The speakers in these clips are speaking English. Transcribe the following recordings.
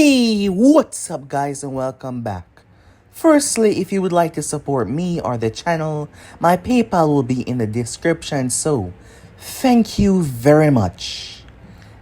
Hey, what's up guys and welcome back. Firstly, if you would like to support me or the channel, my PayPal will be in the description, so thank you very much.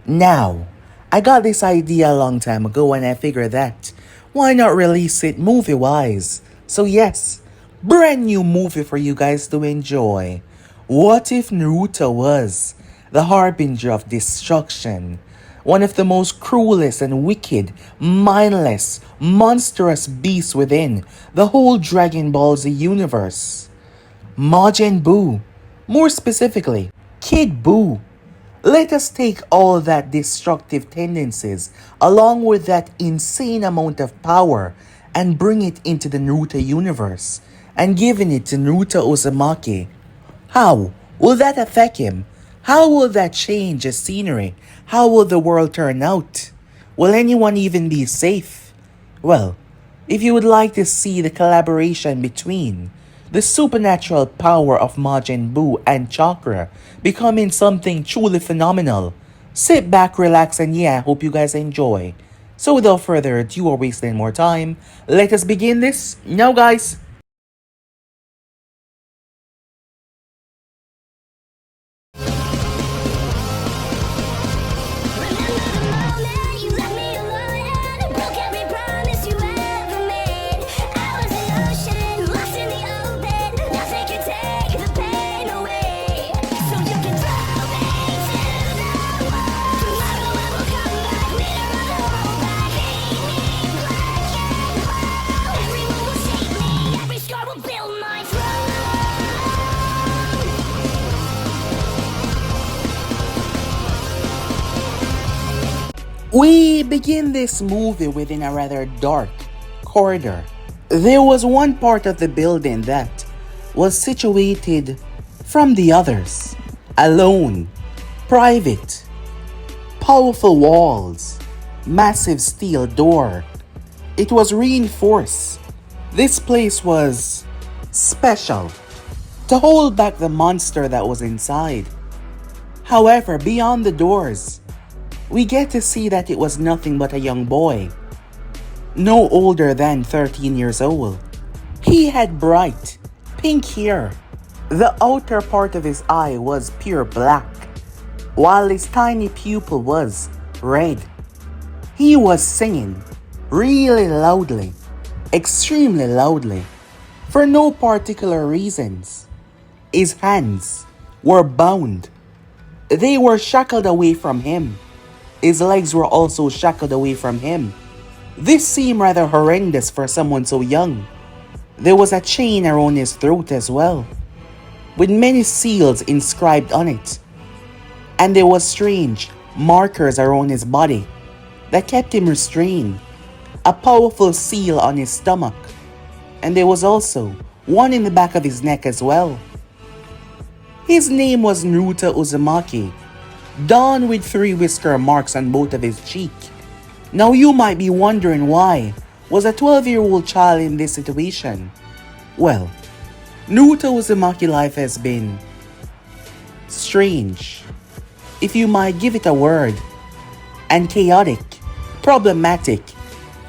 Now, I got this idea a long time ago and I figured that why not release it movie-wise? So yes, brand new movie for you guys to enjoy. What if Naruto was the harbinger of destruction? One of the most cruelest and wicked, mindless, monstrous beasts within the whole Dragon Ball Z universe. Majin Buu. More specifically, Kid Buu. Let us take all that destructive tendencies along with that insane amount of power and bring it into the Naruto universe and giving it to Naruto Uzumaki. How will that affect him? How will that change the scenery? How will the world turn out? Will anyone even be safe? Well, if you would like to see the collaboration between the supernatural power of Majin Buu and Chakra becoming something truly phenomenal, sit back, relax, and yeah, hope you guys enjoy. So without further ado or wasting more time, let us begin this now, guys. We begin this movie within a rather dark corridor. There was one part of the building that was situated from the others. Alone, private, powerful walls, massive steel door. It was reinforced. This place was special to hold back the monster that was inside. However, beyond the doors, we get to see that it was nothing but a young boy, no older than 13 years old. He had bright, pink hair. The outer part of his eye was pure black, while his tiny pupil was red. He was singing really loudly, extremely loudly, for no particular reasons. His hands were bound. They were shackled away from him. His legs were also shackled away from him. This seemed rather horrendous for someone so young. There was a chain around his throat as well, with many seals inscribed on it. And there was strange markers around his body that kept him restrained. A powerful seal on his stomach. And there was also one in the back of his neck as well. His name was Naruto Uzumaki, done with 3 whisker marks on both of his cheek. Now you might be wondering why was a 12-year-old child in this situation? Well, Naruto Uzumaki life has been strange, if you might give it a word, and chaotic, problematic.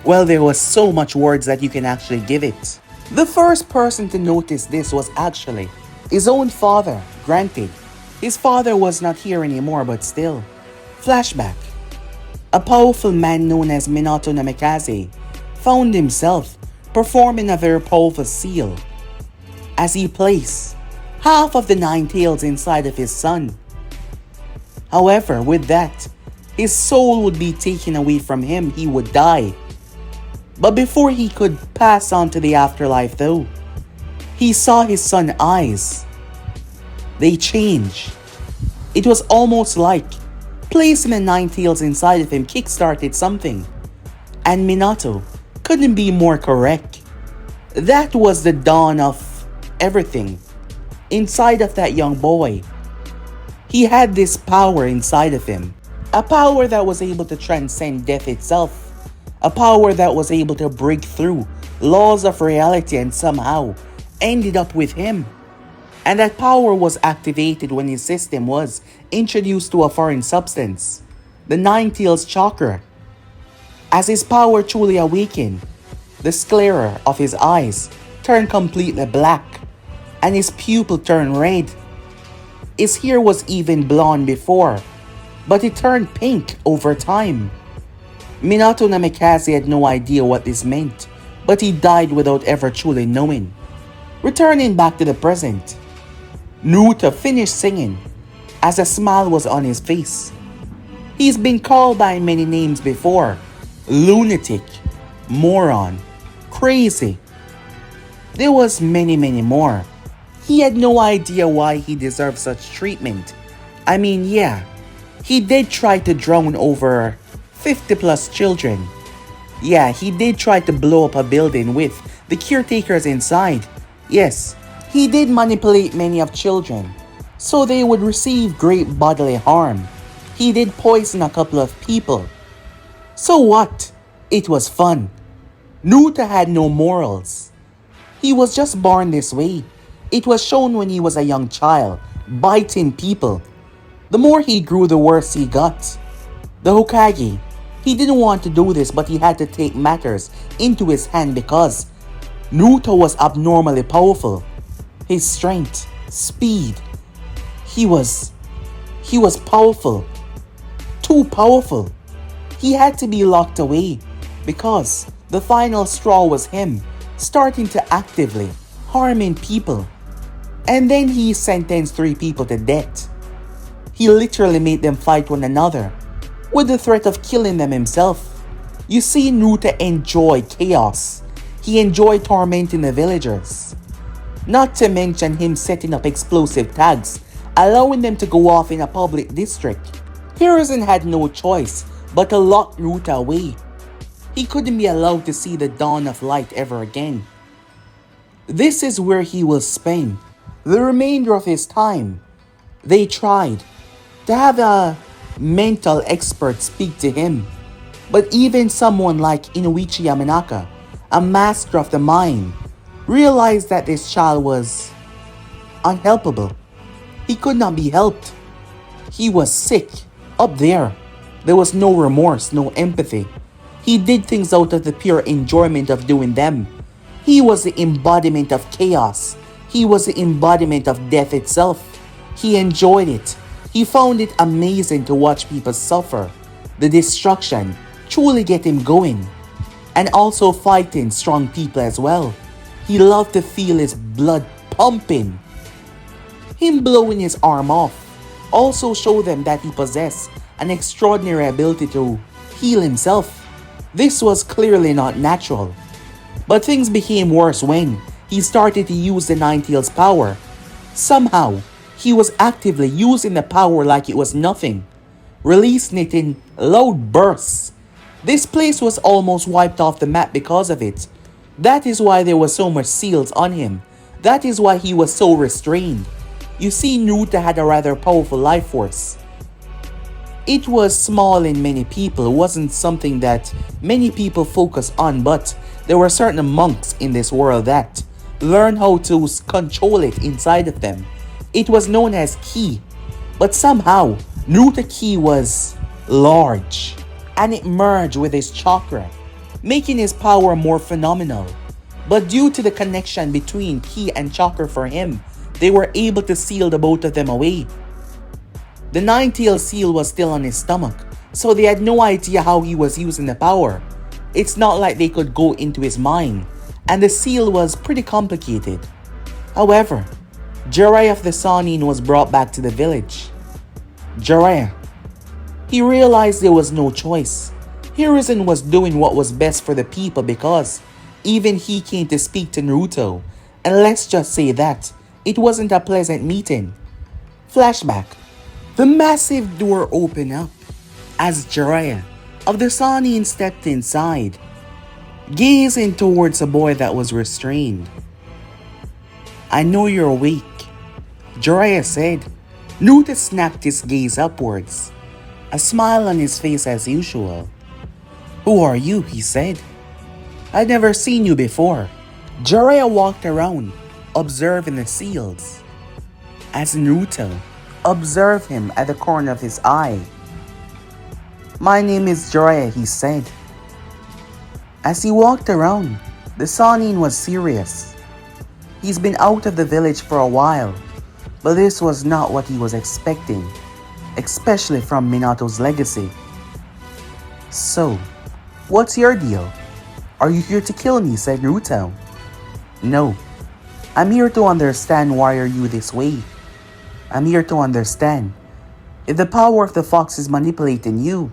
Well, there was so much words that you can actually give it. The first person to notice this was actually his own father. Granted, his father was not here anymore, but still. Flashback. A powerful man known as Minato Namikaze found himself performing a very powerful seal as he placed half of the 9 tails inside of his son. However, with that, his soul would be taken away from him. He would die. But before he could pass on to the afterlife though, he saw his son's eyes. They changed. It was almost like placing the 9 tails inside of him kickstarted something. And Minato couldn't be more correct. That was the dawn of everything inside of that young boy. He had this power inside of him. A power that was able to transcend death itself. A power that was able to break through laws of reality and somehow ended up with him. And that power was activated when his system was introduced to a foreign substance, the 9 tails chakra. As his power truly awakened, the sclera of his eyes turned completely black, and his pupil turned red. His hair was even blonde before, but it turned pink over time. Minato Namikaze had no idea what this meant, but he died without ever truly knowing. Returning back to the present, Naruto finished singing as a smile was on his face. He's been called by many names before: lunatic, moron, crazy. There was many more. He had no idea why he deserved such treatment. I mean, yeah, he did try to drown over 50 plus children. Yeah, he did try to blow up a building with the caretakers inside. Yes, he did manipulate many of children, so they would receive great bodily harm. He did poison a couple of people. So what? It was fun. Naruto had no morals. He was just born this way. It was shown when he was a young child, biting people. The more he grew, the worse he got. The Hokage, he didn't want to do this, but he had to take matters into his hand because Naruto was abnormally powerful. His strength, speed, he was powerful. Too powerful. He had to be locked away because the final straw was him starting to actively harming people. And then he sentenced 3 people to death. He literally made them fight one another with the threat of killing them himself. You see, Naruto enjoyed chaos. He enjoyed tormenting the villagers. Not to mention him setting up explosive tags, allowing them to go off in a public district. Hiruzen had no choice but to lock Naruto away. He couldn't be allowed to see the dawn of light ever again. This is where he will spend the remainder of his time. They tried to have a mental expert speak to him, but even someone like Inoichi Yamanaka, a master of the mind, realized that this child was unhelpable. He could not be helped. He was sick. Up there, there was no remorse, no empathy. He did things out of the pure enjoyment of doing them. He was the embodiment of chaos. He was the embodiment of death itself. He enjoyed it. He found it amazing to watch people suffer. The destruction truly get him going. And also fighting strong people as well. He loved to feel his blood pumping. Him blowing his arm off also showed them that he possessed an extraordinary ability to heal himself. This was clearly not natural. But things became worse when he started to use the Nine-Tails power. Somehow, he was actively using the power like it was nothing, releasing it in loud bursts. This place was almost wiped off the map because of it. That is why there was so much seals on him. That is why he was so restrained. You see, Naruto had a rather powerful life force. It was small in many people. It wasn't something that many people focus on, but there were certain monks in this world that learned how to control it inside of them. It was known as ki, but somehow Naruto ki was large and it merged with his chakra, making his power more phenomenal. But due to the connection between ki and chakra for him, they were able to seal the both of them away. The Nine-Tails seal was still on his stomach, so they had no idea how he was using the power. It's not like they could go into his mind, and the seal was pretty complicated. However, Jiraiya of the Sannin was brought back to the village. Jiraiya. He realized there was no choice. Hiruzen was doing what was best for the people because even he came to speak to Naruto, and let's just say that it wasn't a pleasant meeting. Flashback. The massive door opened up as Jiraiya of the Sannin stepped inside, gazing towards a boy that was restrained. "I know you're awake," Jiraiya said. Naruto snapped his gaze upwards, a smile on his face as usual. "Who are you?" he said. "I've never seen you before." Jiraiya walked around, observing the seals, as Naruto observed him at the corner of his eye. "My name is Jiraiya," he said. As he walked around, the Sannin was serious. He's been out of the village for a while, but this was not what he was expecting, especially from Minato's legacy. So, what's your deal? Are you here to kill me? Said Naruto. No, I'm here to understand why are you this way. I'm here to understand if the power of the fox is manipulating you.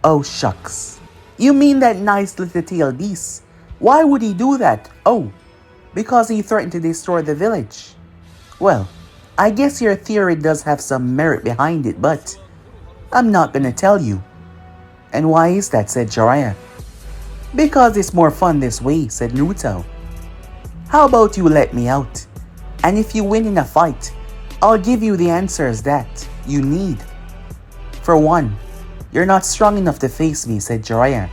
Oh shucks. You mean that nice little tail beast? Why would he do that? Oh, because he threatened to destroy the village. Well, I guess your theory does have some merit behind it, but I'm not gonna tell you. And why is that? Said Jiraiya. Because it's more fun this way, said Naruto. How about you let me out? And if you win in a fight, I'll give you the answers that you need. For one, you're not strong enough to face me, said Jiraiya.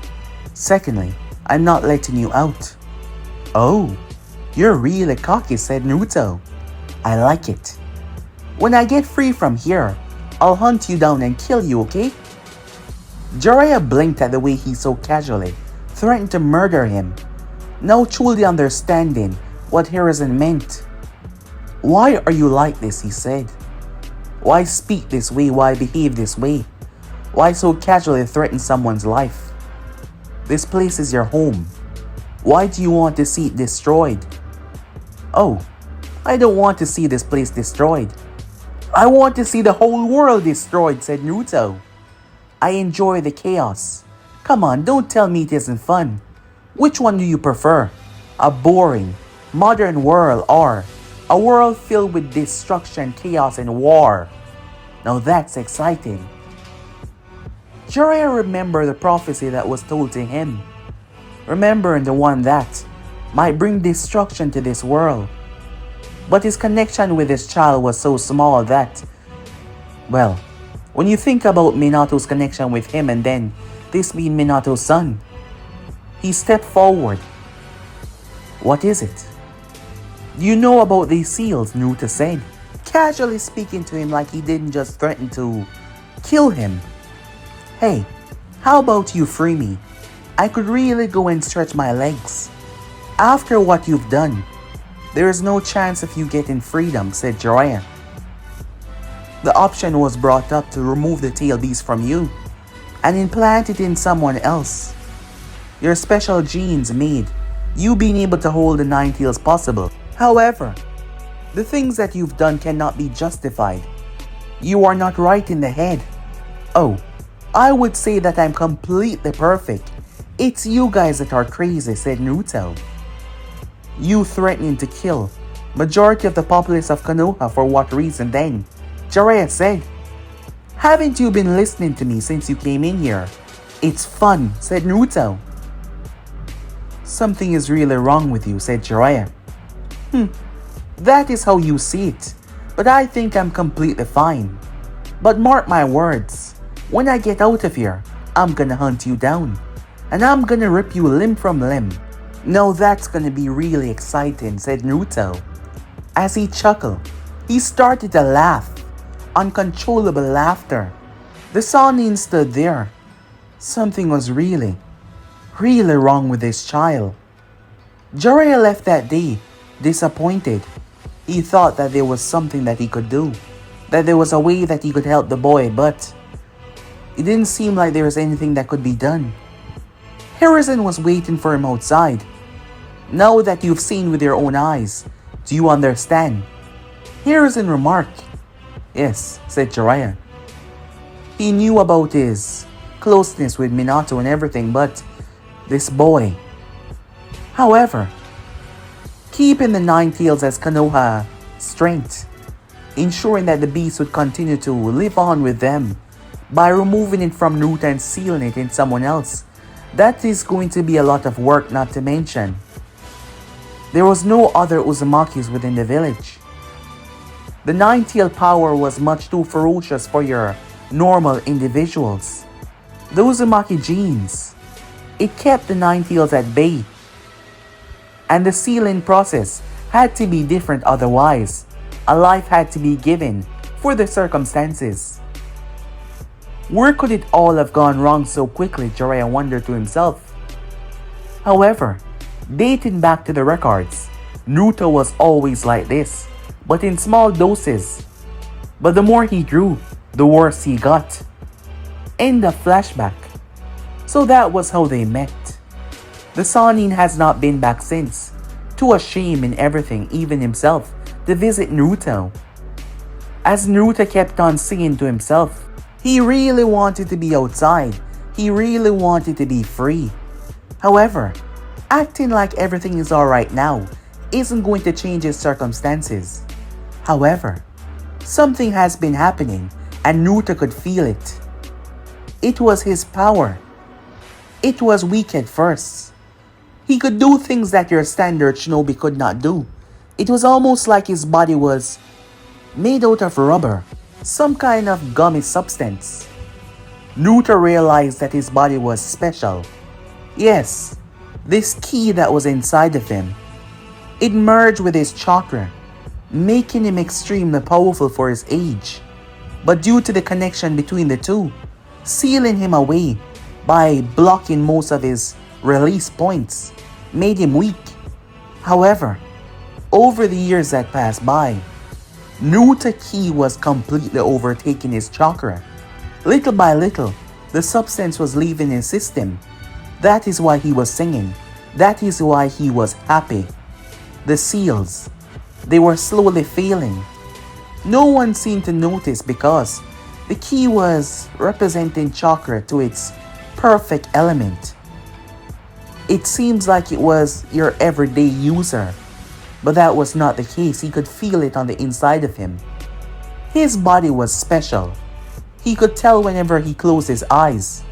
Secondly, I'm not letting you out. Oh, you're really cocky, said Naruto. I like it. When I get free from here, I'll hunt you down and kill you, okay? Jiraiya blinked at the way he so casually threatened to murder him, now truly understanding what Hiruzen meant. Why are you like this? He said. Why speak this way? Why behave this way? Why so casually threaten someone's life? This place is your home. Why do you want to see it destroyed? Oh, I don't want to see this place destroyed. I want to see the whole world destroyed, said Naruto. I enjoy the chaos. Come on, don't tell me it isn't fun. Which one do you prefer? A boring, modern world or a world filled with destruction, chaos, and war? Now that's exciting. Jiraiya remembered the prophecy that was told to him, remembering the one that might bring destruction to this world. But his connection with his child was so small that, well, when you think about Minato's connection with him and then this being Minato's son, he stepped forward. What is it? Do you know about these seals? Naruto said, casually speaking to him like he didn't just threaten to kill him. Hey, how about you free me? I could really go and stretch my legs. After what you've done, there is no chance of you getting freedom, said Jiraiya. The option was brought up to remove the tail beast from you and implant it in someone else. Your special genes made you being able to hold the 9 tails possible. However, the things that you've done cannot be justified. You are not right in the head. Oh, I would say that I'm completely perfect. It's you guys that are crazy, said Naruto. You threatening to kill majority of the populace of Konoha for what reason then? Jiraiya said. Haven't you been listening to me since you came in here? It's fun, said Naruto. Something is really wrong with you, said Jiraiya. That is how you see it, but I think I'm completely fine. But mark my words, when I get out of here, I'm gonna hunt you down, and I'm gonna rip you limb from limb. Now that's gonna be really exciting, said Naruto. As he chuckled, he started to laugh, uncontrollable laughter. The Sannin stood there. Something was really wrong with this child. Jiraiya left that day, disappointed. He thought that there was something that he could do, that there was a way that he could help the boy, but it didn't seem like there was anything that could be done. Hiruzen was waiting for him outside. Now that you've seen with your own eyes, do you understand? Hiruzen remarked. Yes, said Jiraiya. He knew about his closeness with Minato and everything, but this boy. However, keeping the 9 tails as Konoha strength, ensuring that the beast would continue to live on with them by removing it from Naruto and sealing it in someone else, that is going to be a lot of work, not to mention there was no other Uzumakis within the village. The 9-tail power was much too ferocious for your normal individuals. The Uzumaki genes, it kept the 9 tails at bay. And the sealing process had to be different, otherwise a life had to be given for the circumstances. Where could it all have gone wrong so quickly? Jiraiya wondered to himself. However, dating back to the records, Naruto was always like this, but in small doses. But the more he grew, the worse he got. End of flashback. So that was how they met. The Sannin has not been back since, too ashamed in everything, even himself, to visit Naruto. As Naruto kept on singing to himself, he really wanted to be outside. He really wanted to be free. However, acting like everything is alright now isn't going to change his circumstances. However, something has been happening and Naruto could feel it. It was his power. It was weak at first. He could do things that your standard shinobi could not do. It was almost like his body was made out of rubber, some kind of gummy substance. Naruto realized that his body was special. Yes, this ki that was inside of him. It merged with his chakra, making him extremely powerful for his age. But due to the connection between the two, sealing him away by blocking most of his release points, made him weak. However, over the years that passed by, Naruto ki was completely overtaking his chakra. Little by little, the substance was leaving his system. That is why he was singing. That is why he was happy. The seals, they were slowly failing. No one seemed to notice because the ki was representing chakra to its perfect element. It seems like it was your everyday user, but that was not the case. He could feel it on the inside of him. His body was special. He could tell whenever he closed his eyes.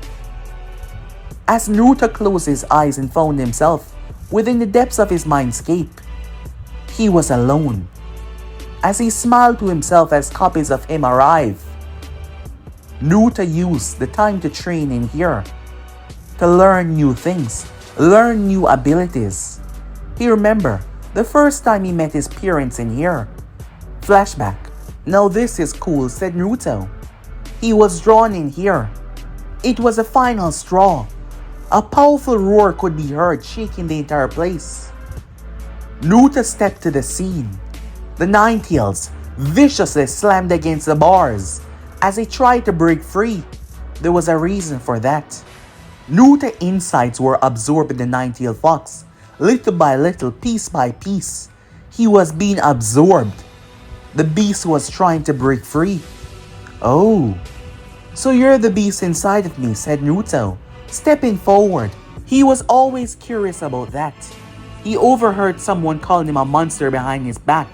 As Naruto closed his eyes and found himself within the depths of his mindscape, he was alone. As he smiled to himself as copies of him arrived, Naruto used the time to train in here, to learn new things, learn new abilities. He remembered the first time he met his parents in here. Flashback. Now this is cool, said Naruto. He was drawn in here. It was a final straw. A powerful roar could be heard shaking the entire place. Naruto stepped to the scene. The Ninetales viciously slammed against the bars as he tried to break free. There was a reason for that. Naruto's insides were absorbed in the Nine-tailed fox. Little by little, piece by piece, he was being absorbed. The beast was trying to break free. Oh, so you're the beast inside of me, said Naruto, stepping forward. He was always curious about that. He overheard someone calling him a monster behind his back.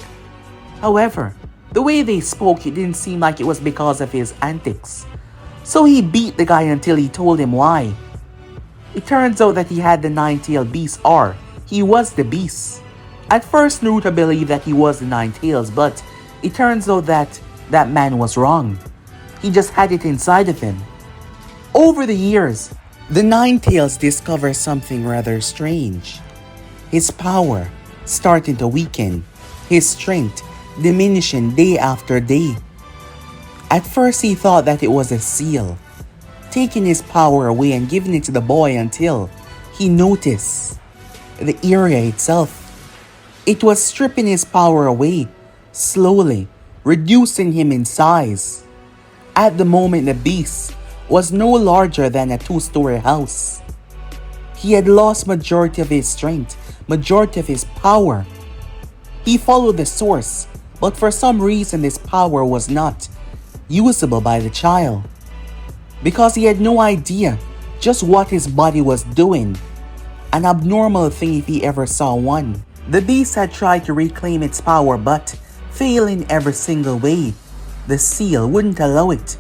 However, the way they spoke, it didn't seem like it was because of his antics. So he beat the guy until he told him why. It turns out that he had the nine-tailed beast, or he was the beast. At first, Naruto believed that he was the Nine-tails, but it turns out that that man was wrong. He just had it inside of him. Over the years, the Nine-tails discovered something rather strange. His power starting to weaken, his strength diminishing day after day. At first he thought that it was a seal, taking his power away and giving it to the boy until he noticed the area itself. It was stripping his power away, slowly reducing him in size. At the moment, the beast was no larger than a 2-story house. He had lost majority of his strength, majority of his power. He followed the source, but for some reason this power was not usable by the child. Because he had no idea just what his body was doing. An abnormal thing if he ever saw one. The beast had tried to reclaim its power but failing every single way. The seal wouldn't allow it,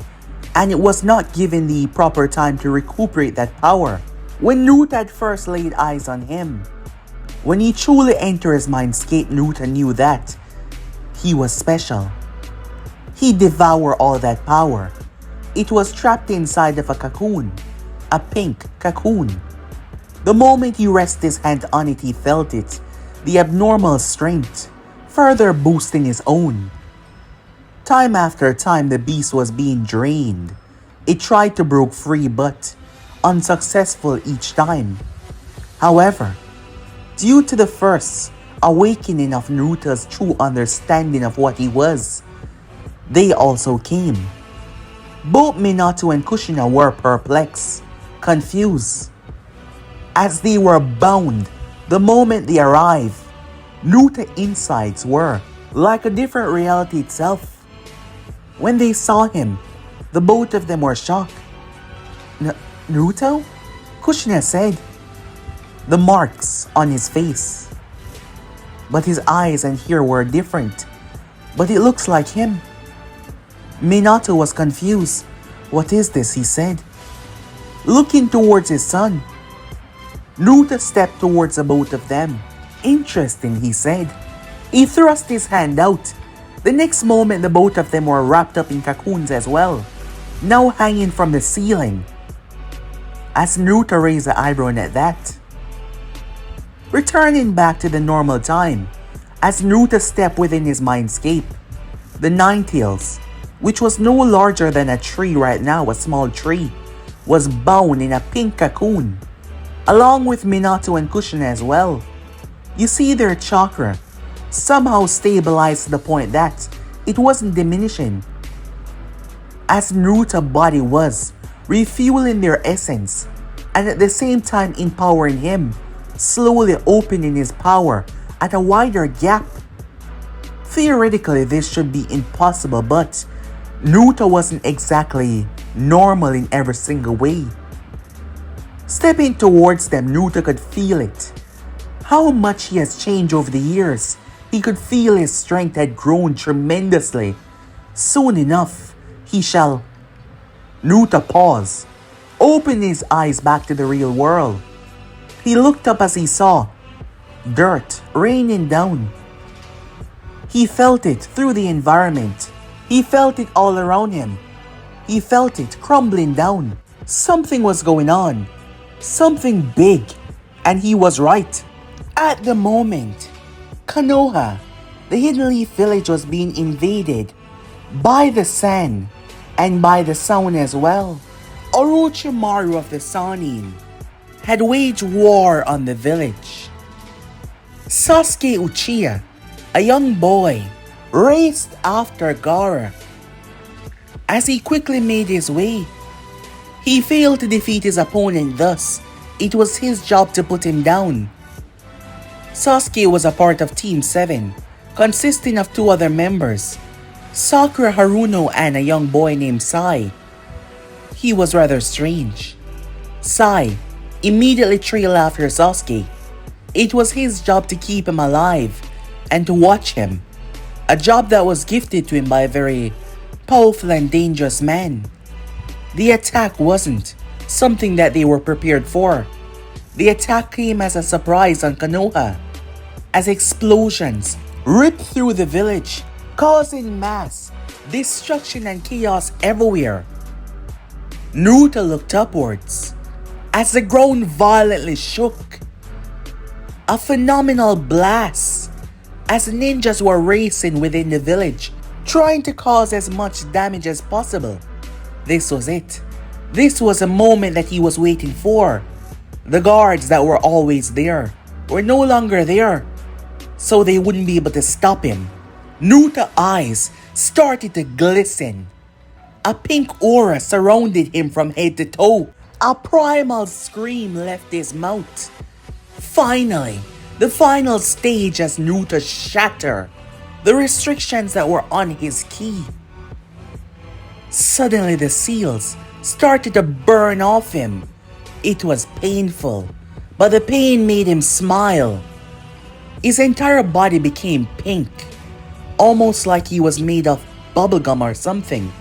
and it was not given the proper time to recuperate that power. When Naruto had first laid eyes on him, when he truly entered his mindscape, Naruto knew that he was special. He devoured all that power. It was trapped inside of a cocoon, a pink cocoon. The moment he rested his hand on it, he felt it, the abnormal strength, further boosting his own. Time after time, the beast was being drained. It tried to break free but unsuccessful each time. However, due to the first awakening of Naruto's true understanding of what he was, they also came. Both Minato and Kushina were perplexed, confused, as they were bound the moment they arrived. Naruto's insides were like a different reality itself. When they saw him, the both of them were shocked. Naruto? Kushina said. The marks on his face. But his eyes and hair were different. But it looks like him. Minato was confused. What is this? He said, looking towards his son. Naruto stepped towards the both of them. Interesting, he said. He thrust his hand out. The next moment, the both of them were wrapped up in cocoons as well, now hanging from the ceiling. As Naruto raised an eyebrow at that. Returning back to the normal time, as Naruto stepped within his mindscape, the Ninetales, which was no larger than a tree right now, a small tree, was bound in a pink cocoon, along with Minato and Kushina as well. You see, their chakra somehow stabilized to the point that it wasn't diminishing, as Naruto's body was refueling their essence and at the same time empowering him, slowly opening his power at a wider gap. Theoretically, this should be impossible, but Naruto wasn't exactly normal in every single way. Stepping towards them, Naruto could feel it. How much he has changed over the years. He could feel his strength had grown tremendously. Soon enough, he shall... Naruto paused, opened his eyes back to the real world. He looked up as he saw dirt raining down. He felt it through the environment. He felt it all around him. He felt it crumbling down. Something was going on. Something big. And he was right. At the moment, Konoha, the Hidden Leaf village, was being invaded by the sand and by the sound as well. Orochimaru of the Sannin had waged war on the village. Sasuke Uchiha, a young boy, raced after Gaara. As he quickly made his way, he failed to defeat his opponent, thus it was his job to put him down. Sasuke was a part of Team 7, consisting of 2 other members, Sakura Haruno and a young boy named Sai. He was rather strange. Sai immediately trailed after Sasuke. It was his job to keep him alive and to watch him, a job that was gifted to him by a very powerful and dangerous man. The attack wasn't something that they were prepared for. The attack came as a surprise on Konoha, as explosions ripped through the village, causing mass destruction and chaos everywhere. Naruto looked upwards as the ground violently shook. A phenomenal blast as ninjas were racing within the village, trying to cause as much damage as possible. This was it. This was a moment that he was waiting for. The guards that were always there were no longer there, so they wouldn't be able to stop him. Naruto's eyes started to glisten. A pink aura surrounded him from head to toe. A primal scream left his mouth. Finally, the final stage as Naruto shattered the restrictions that were on his ki. Suddenly the seals started to burn off him. It was painful, but the pain made him smile. His entire body became pink, almost like he was made of bubblegum or something,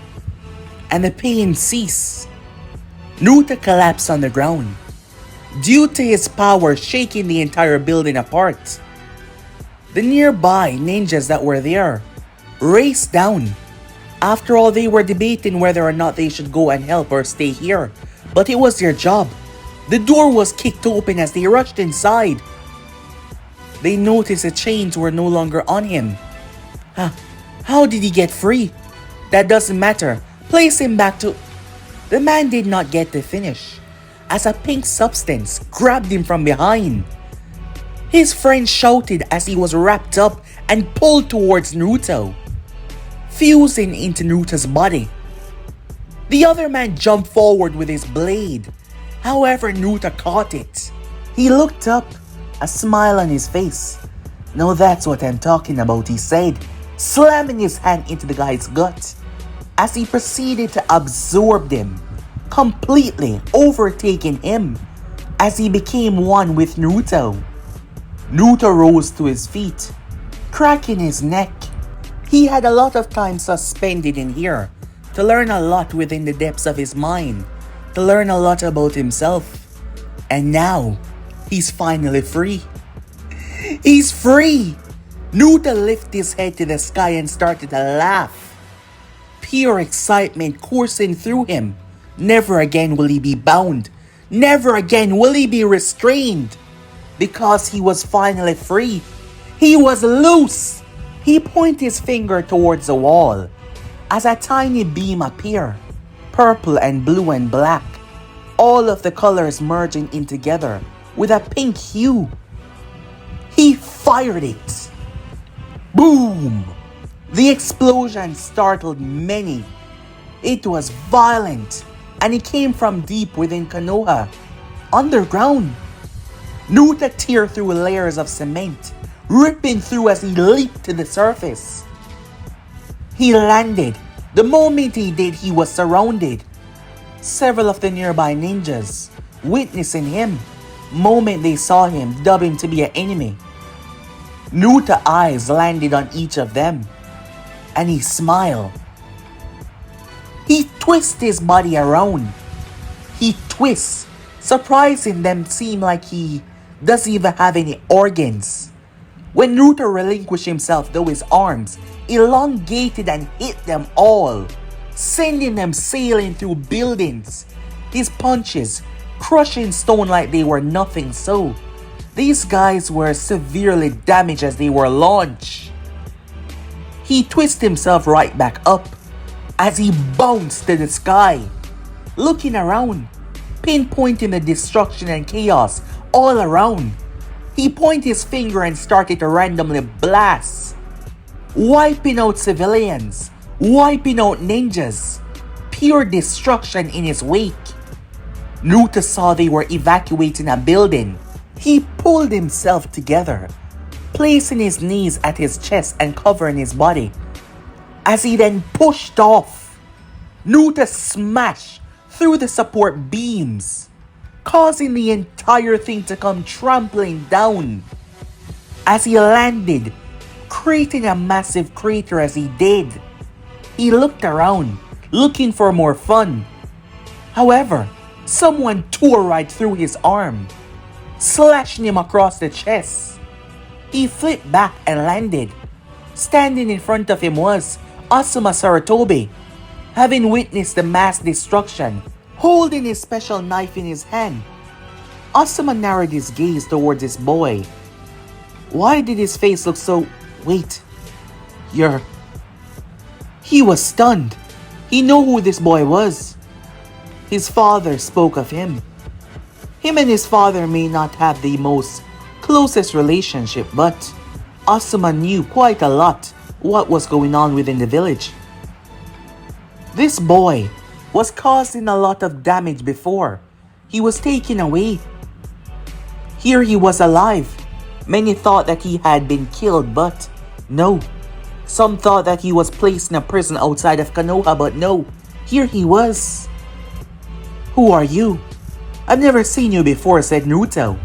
and the pain ceased. Naruto collapsed on the ground, due to his power shaking the entire building apart. The nearby ninjas that were there raced down. After all, they were debating whether or not they should go and help or stay here, but it was their job. The door was kicked open as they rushed inside. They noticed the chains were no longer on him. How did he get free? That doesn't matter. Place him back to... The man did not get to finish, as a pink substance grabbed him from behind. His friend shouted as he was wrapped up and pulled towards Naruto, fusing into Naruto's body. The other man jumped forward with his blade. However, Naruto caught it. He looked up, a smile on his face. "Now that's what I'm talking about," he said, slamming his hand into the guy's gut as he proceeded to absorb them, completely overtaking him as he became one with Naruto. Naruto rose to his feet, cracking his neck. He had a lot of time suspended in here to learn a lot within the depths of his mind, to learn a lot about himself. And now, he's finally free. He's free! Naruto lifted his head to the sky and started to laugh. Pure excitement coursing through him. Never again will he be bound. Never again will he be restrained. Because he was finally free. He was loose. He pointed his finger towards the wall as a tiny beam appeared. Purple and blue and black. All of the colors merging in together with a pink hue. He fired it. Boom! The explosion startled many. It was violent, and it came from deep within Konoha, underground. Naruto teared through layers of cement, ripping through as he leaped to the surface. He landed. The moment he did, he was surrounded. Several of the nearby ninjas, witnessing him, moment they saw him, dubbed him to be an enemy. Naruto's eyes landed on each of them, and he smiled. He twists his body around. He twists, surprising them seem like he doesn't even have any organs. When Naruto relinquished himself, though, his arms elongated and hit them all, sending them sailing through buildings. His punches crushing stone like they were nothing. So these guys were severely damaged as they were launched. He twisted himself right back up as he bounced to the sky, looking around, pinpointing the destruction and chaos all around. He pointed his finger and started to randomly blast, wiping out civilians, wiping out ninjas, pure destruction in his wake. Naruto saw they were evacuating a building. He pulled himself together, placing his knees at his chest and covering his body. As he then pushed off, Naruto smashed through the support beams, causing the entire thing to come trampling down. As he landed, creating a massive crater as he did, he looked around, looking for more fun. However, someone tore right through his arm, slashing him across the chest. He flipped back and landed. Standing in front of him was Asuma Sarutobi, having witnessed the mass destruction, holding his special knife in his hand. Asuma narrowed his gaze towards his boy. Why did his face look so... Wait, He was stunned. He knew who this boy was. His father spoke of him. Him and his father may not have the most closest relationship, but Asuma knew quite a lot what was going on within the village. This boy was causing a lot of damage before he was taken away. Here he was alive. Many thought that he had been killed, but no. Some thought that he was placed in a prison outside of Konoha, but no. Here he was. Who are you? I've never seen you before, said Naruto,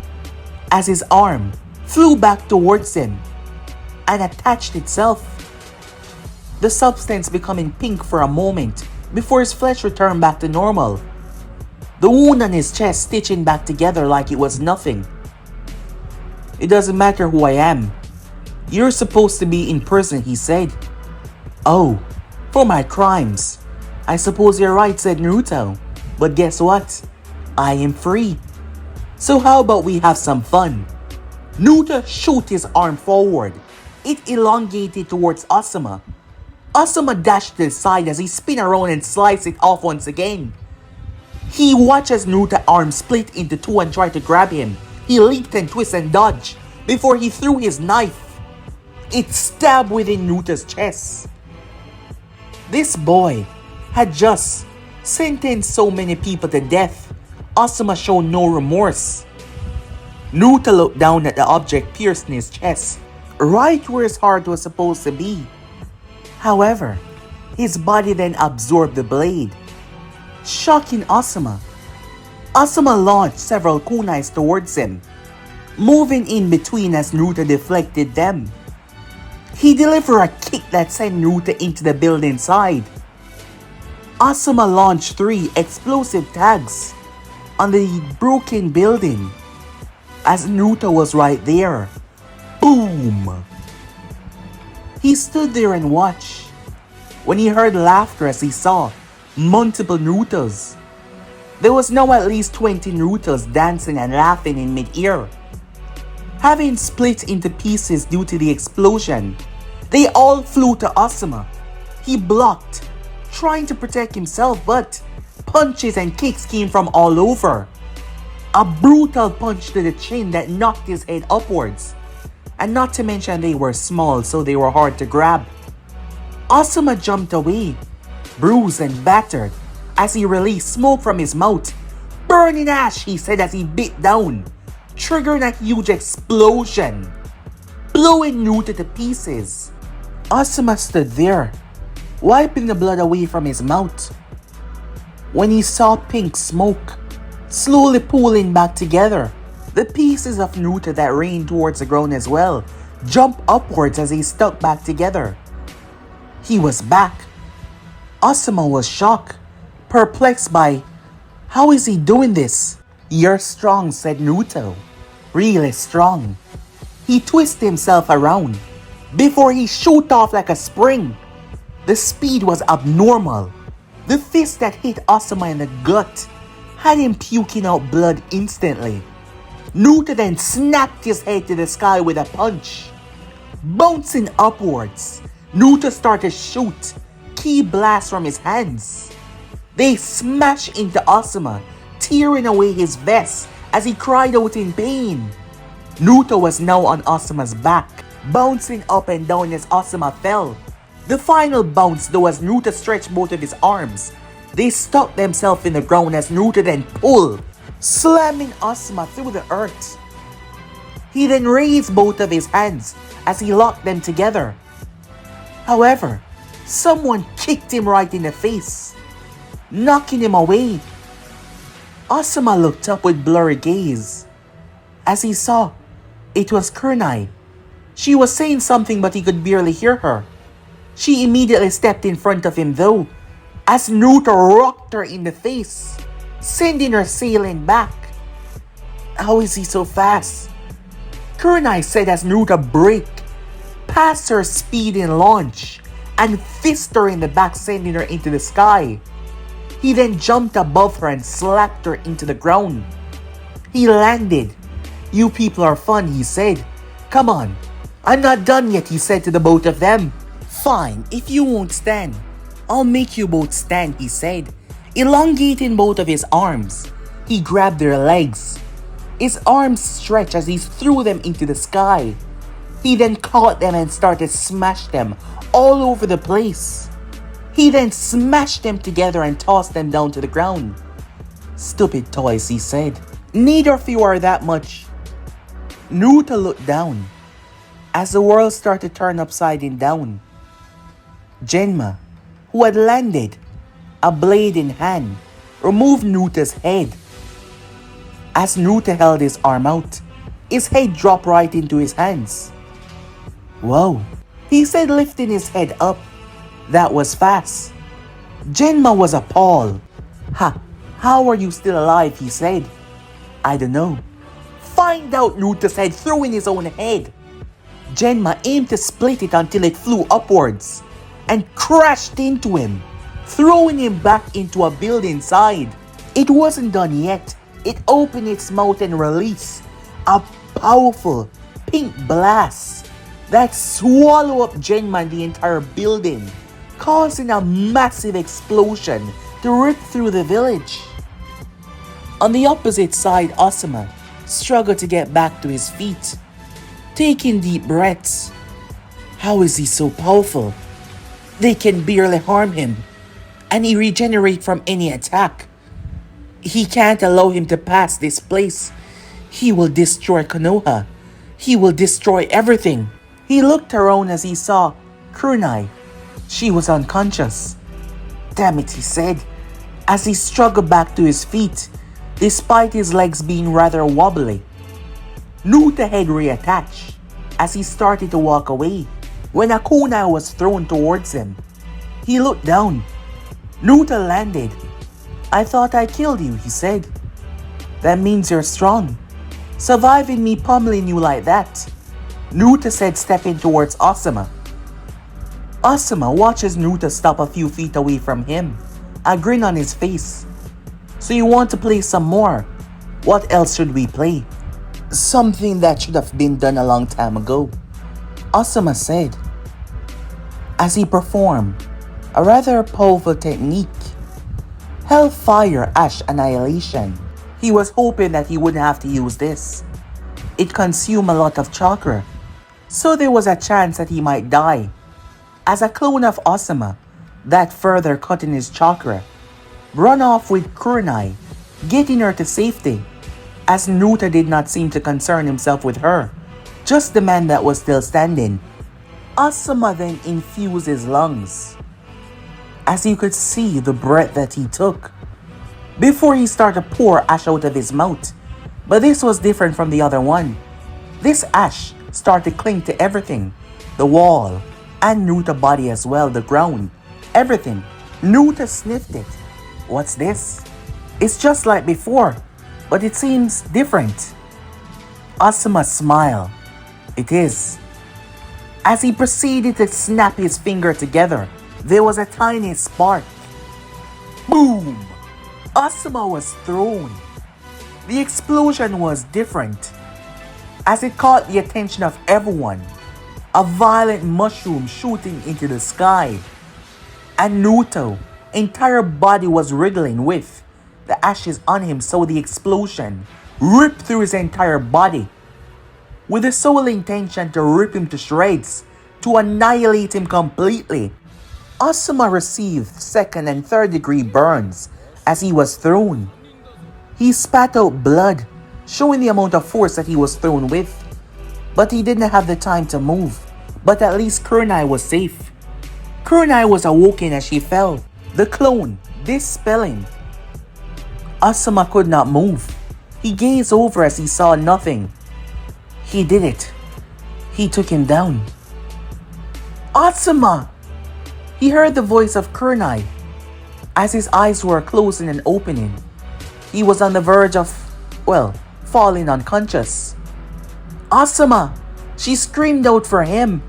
as his arm flew back towards him and attached itself. The substance becoming pink for a moment before his flesh returned back to normal. The wound on his chest stitching back together like it was nothing. It doesn't matter who I am. You're supposed to be in prison, he said. Oh, for my crimes. I suppose you're right, said Naruto. But guess what? I am free. So how about we have some fun? Naruto shot his arm forward. It elongated towards Asuma. Asuma dashed to the side as he spun around and sliced it off once again. He watches Naruto's arm split into two and tried to grab him. He leaped and twisted and dodged before he threw his knife. It stabbed within Naruto's chest. This boy had just sentenced so many people to death. Asuma showed no remorse. Naruto looked down at the object pierced in his chest, right where his heart was supposed to be. However, his body then absorbed the blade, shocking Asuma. Asuma launched several kunais towards him, moving in between as Naruto deflected them. He delivered a kick that sent Naruto into the building side. Asuma launched 3 explosive tags on the broken building as Naruto was right there. Boom! He stood there and watched when he heard laughter as he saw multiple Narutos. There was now at least 20 Narutos dancing and laughing in mid-air. Having split into pieces due to the explosion, they all flew to Asuma. He blocked, trying to protect himself, but punches and kicks came from all over. A brutal punch to the chin that knocked his head upwards. And not to mention they were small, so they were hard to grab. Asuma jumped away, bruised and battered, as he released smoke from his mouth. "Burning ash," he said as he bit down, triggering a huge explosion, blowing Naruto to pieces. Asuma stood there, wiping the blood away from his mouth, when he saw pink smoke slowly pulling back together. The pieces of Naruto that rained towards the ground as well jumped upwards as he stuck back together. He was back. Asuma was shocked, perplexed by, how is he doing this? "You're strong," said Naruto. "Really strong." He twisted himself around before he shot off like a spring. The speed was abnormal. The fist that hit Asuma in the gut had him puking out blood instantly. Naruto then snapped his head to the sky with a punch. Bouncing upwards, Naruto started to shoot ki blasts from his hands. They smashed into Asuma, tearing away his vest as he cried out in pain. Naruto was now on Asuma's back, bouncing up and down as Asuma fell. The final bounce though as Naruto stretched both of his arms. They stuck themselves in the ground as Naruto then pulled, slamming Asuma through the earth. He then raised both of his hands as he locked them together. However, someone kicked him right in the face, knocking him away. Asuma looked up with blurry gaze as he saw it was Kunai. She was saying something but he could barely hear her. She immediately stepped in front of him though, as Naruto rocked her in the face, sending her sailing back. "How is he so fast?" Kunai said as Naruto braked past her speeding launch and fisted her in the back, sending her into the sky. He then jumped above her and slapped her into the ground. He landed. "You people are fun," he said. "Come on." "I'm not done yet," he said to the both of them. "Fine, if you won't stand, I'll make you both stand," he said. Elongating both of his arms, he grabbed their legs. His arms stretched as he threw them into the sky. He then caught them and started to smash them all over the place. He then smashed them together and tossed them down to the ground. "Stupid toys," he said. "Neither of you are that much." Naruto looked down as the world started to turn upside down. Genma, who had landed, a blade in hand, removed Naruto's head. As Naruto held his arm out, his head dropped right into his hands. "Whoa," he said, lifting his head up. "That was fast." Genma was appalled. How are you still alive?" he said. "I don't know." "Find out," Naruto said, throwing his own head. Genma aimed to split it until it flew upwards and crashed into him, throwing him back into a building side. It wasn't done yet. It opened its mouth and released a powerful pink blast that swallowed up Genma and the entire building, causing a massive explosion to rip through the village. On the opposite side, Asuma struggled to get back to his feet, taking deep breaths. How is he so powerful? They can barely harm him, and he regenerates from any attack. He can't allow him to pass this place. He will destroy Konoha. He will destroy everything. He looked around as he saw Kunai. She was unconscious. Damn it, he said, as he struggled back to his feet, despite his legs being rather wobbly. Naruto had reattached as he started to walk away when a kunai was thrown towards him. He looked down. Naruto landed. I thought I killed you, he said. That means you're strong. Surviving me pummeling you like that, Naruto said, stepping towards Asuma. Asuma watches Naruto stop a few feet away from him, a grin on his face. So you want to play some more? What else should we play? Something that should have been done a long time ago, Asuma said, as he performed a rather powerful technique, Hellfire Ash Annihilation. He was hoping that he wouldn't have to use this. It consumed a lot of chakra, so there was a chance that he might die. As a clone of Asuma, that further cutting his chakra, run off with Kunai, getting her to safety, as Naruto did not seem to concern himself with her, just the man that was still standing. Asuma then infused his lungs, as you could see the breath that he took, before he started to pour ash out of his mouth. But this was different from the other one. This ash started to cling to everything, the wall, and Naruto's body as well, the ground, everything. Naruto sniffed it. What's this? It's just like before, but it seems different. Asuma smiled. It is. As he proceeded to snap his finger together, there was a tiny spark. Boom! Asuma was thrown. The explosion was different, as it caught the attention of everyone. A violent mushroom shooting into the sky, and Naruto's entire body was wriggling with the ashes on him, so the explosion ripped through his entire body, with the sole intention to rip him to shreds, to annihilate him completely. Asuma received second and third degree burns as he was thrown. He spat out blood, showing the amount of force that he was thrown with. But he didn't have the time to move. But at least Kunai was safe. Kunai was awoken as she fell, the clone dispelling. Asuma could not move. He gazed over as he saw nothing. He did it. He took him down. Asuma! He heard the voice of Kunai as his eyes were closing and opening. He was on the verge of, falling unconscious. Asuma! She screamed out for him.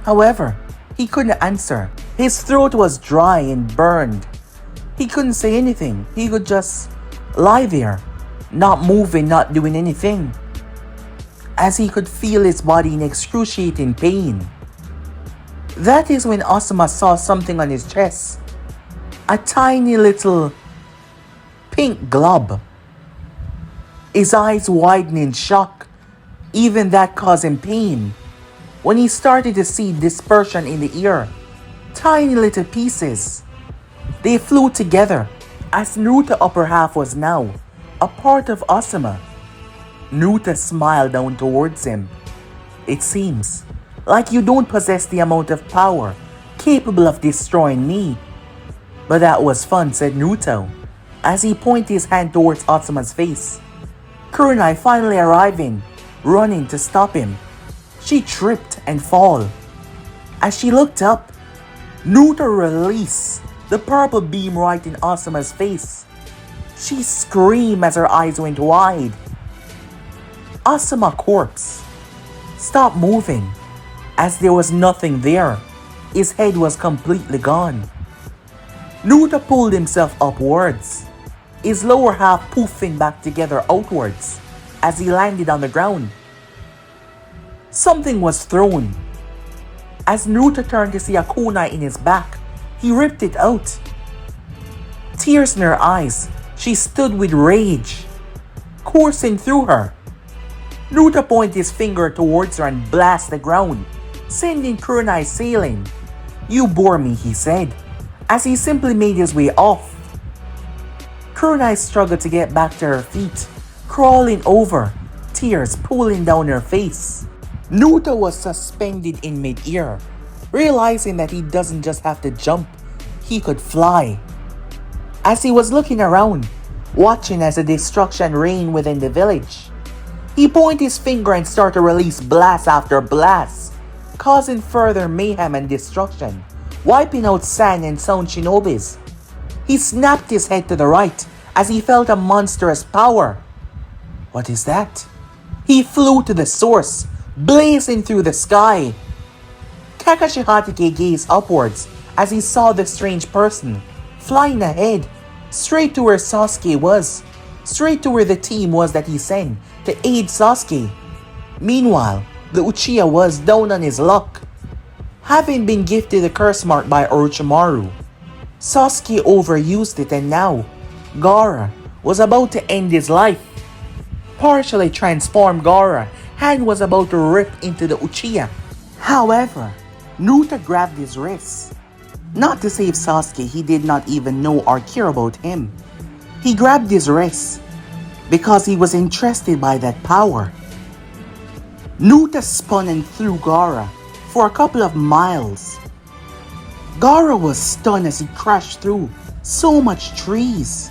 However, he couldn't answer. His throat was dry and burned. He couldn't say anything. He could just lie there, not moving, not doing anything, as he could feel his body in excruciating pain. That is when Asuma saw something on his chest. A tiny little pink glob. His eyes widened in shock. Even that caused him pain. When he started to see dispersion in the air, tiny little pieces. They flew together, as Naruto's upper half was now a part of Asuma. Naruto smiled down towards him. It seems like you don't possess the amount of power capable of destroying me. But that was fun, said Naruto, as he pointed his hand towards Asuma's face. Kunai finally arriving, running to stop him. She tripped and fall. As she looked up, Naruto released the purple beam right in Asuma's face. She screamed as her eyes went wide. Asuma corpse stopped moving, as there was nothing there. His head was completely gone. Naruto pulled himself upwards, his lower half poofing back together outwards as he landed on the ground. Something was thrown. As Naruto turned to see a kunai in his back, he ripped it out. Tears in her eyes, She stood with rage coursing through her. Naruto pointed his finger towards her and blasted the ground, sending Kunai sailing. "You bore me," he said, as he simply made his way off. Kunai struggled to get back to her feet, crawling over, tears pooling down her face. Naruto was suspended in mid-air, realizing that he doesn't just have to jump, he could fly. As he was looking around, watching as the destruction reigned within the village, he pointed his finger and started to release blast after blast, causing further mayhem and destruction, wiping out sand and sound shinobis. He snapped his head to the right as he felt a monstrous power. What is that? He flew to the source, blazing through the sky. Kakashi Hatake gazed upwards as he saw the strange person flying ahead, straight to where Sasuke was, straight to where the team was that he sent to aid Sasuke. Meanwhile, the Uchiha was down on his luck. Having been gifted a curse mark by Orochimaru, Sasuke overused it, and now Gaara was about to end his life. Partially transformed Gaara hand was about to rip into the Uchiha. However, Naruto grabbed his wrist. Not to save Sasuke, he did not even know or care about him. He grabbed his wrist because he was interested by that power. Naruto spun and threw Gaara for a couple of miles. Gaara was stunned as he crashed through so much trees.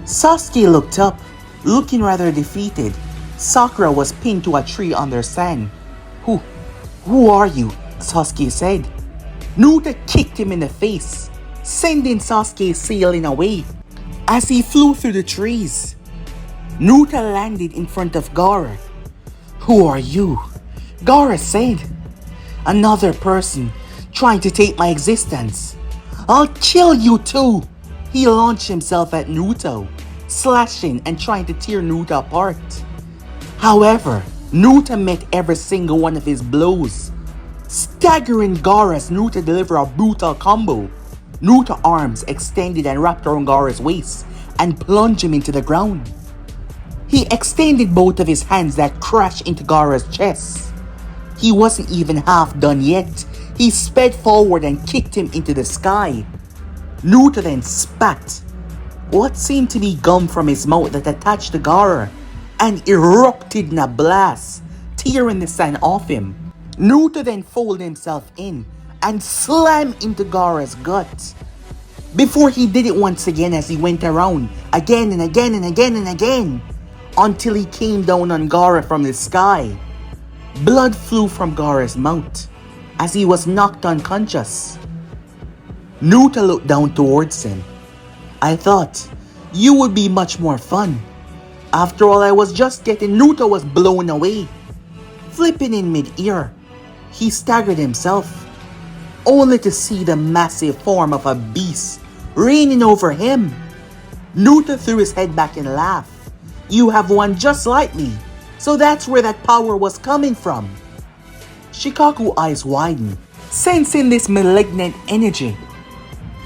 Sasuke looked up, looking rather defeated. Sakura was pinned to a tree under sand. Who are you?" Sasuke said. Naruto kicked him in the face, sending Sasuke sailing away. As he flew through the trees, Naruto landed in front of Gaara. "Who are you?" Gaara said. "Another person trying to take my existence. I'll kill you too." He launched himself at Naruto, slashing and trying to tear Naruto apart. However, Naruto met every single one of his blows, staggering Gaara as Naruto delivered a brutal combo. Naruto's arms extended and wrapped around Gaara's waist and plunged him into the ground. He extended both of his hands that crashed into Gaara's chest. He wasn't even half done yet. He sped forward and kicked him into the sky. Naruto then spat what seemed to be gum from his mouth that attached to Gaara and erupted in a blast, tearing the sand off him. Naruto then folded himself in and slammed into Gaara's gut. Before he did it once again as he went around again and again and again and again until he came down on Gaara from the sky. Blood flew from Gaara's mouth as he was knocked unconscious. Naruto looked down towards him. "I thought you would be much more fun. After all I was just getting..." Naruto was blown away. Flipping in mid-air, he staggered himself, only to see the massive form of a beast reigning over him. Naruto threw his head back and laughed. "You have one just like me, so that's where that power was coming from." Shikaku's eyes widened, sensing this malignant energy.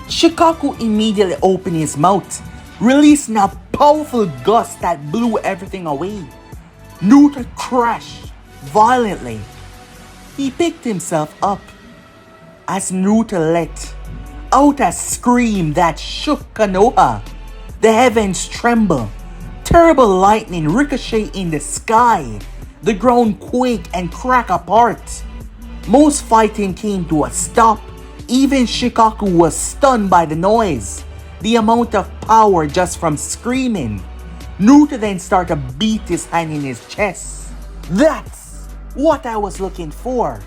Shikaku immediately opened his mouth, releasing a powerful gust that blew everything away. Naruto crashed violently. He picked himself up as Naruto let out a scream that shook Konoha. The heavens trembled. Terrible lightning ricocheted in the sky. The ground quaked and cracked apart. Most fighting came to a stop. Even Shikaku was stunned by the noise, the amount of power just from screaming. Naruto then started to beat his hand in his chest. "That's what I was looking for.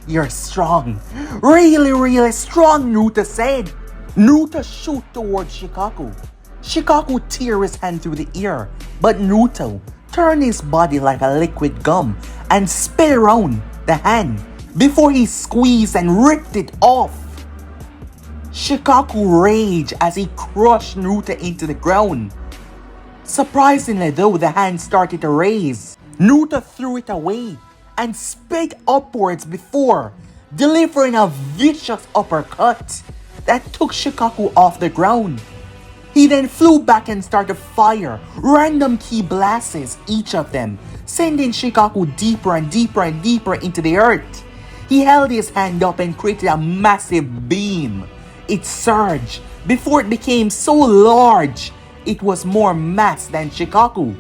You're strong. Really strong," Naruto said. Naruto shot towards Shikaku. Shikaku tear his hand through the air, but Naruto turned his body like a liquid gum and spit around the hand before he squeezed and ripped it off. Shikaku raged as he crushed Naruto into the ground. Surprisingly though, the hand started to raise. Naruto threw it away and sped upwards before delivering a vicious uppercut that took Shikaku off the ground. He then flew back and started fire random ki blasts, each of them, sending Shikaku deeper and deeper and deeper into the earth. He held his hand up and created a massive beam. It surged before it became so large it was more mass than Shikaku.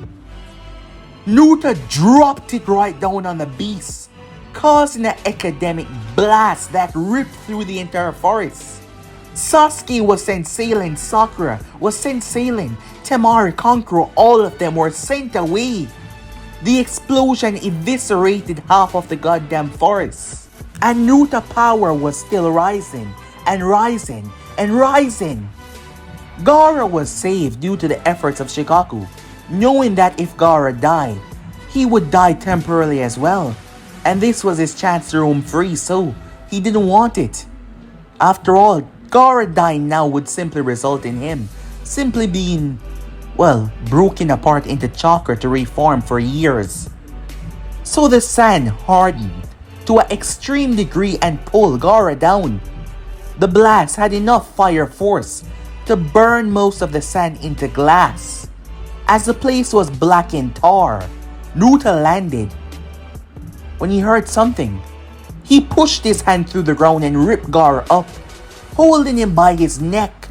Naruto dropped it right down on the beast, causing an epidemic blast that ripped through the entire forest. Sasuke was sent sailing, Sakura was sent sailing, Temari, Kankuro, all of them were sent away. The explosion eviscerated half of the goddamn forest. And Naruto's power was still rising and rising and rising. Gaara was saved due to the efforts of Shikaku, knowing that if Gaara died, he would die temporarily as well. And this was his chance to roam free, so he didn't want it. After all, Gaara dying now would simply result in him simply being, well, broken apart into chakra to reform for years. So the sand hardened to an extreme degree and pulled Gaara down. The blast had enough fire force to burn most of the sand into glass. As the place was black in tar, Naruto landed. When he heard something, he pushed his hand through the ground and ripped Gaara up, holding him by his neck.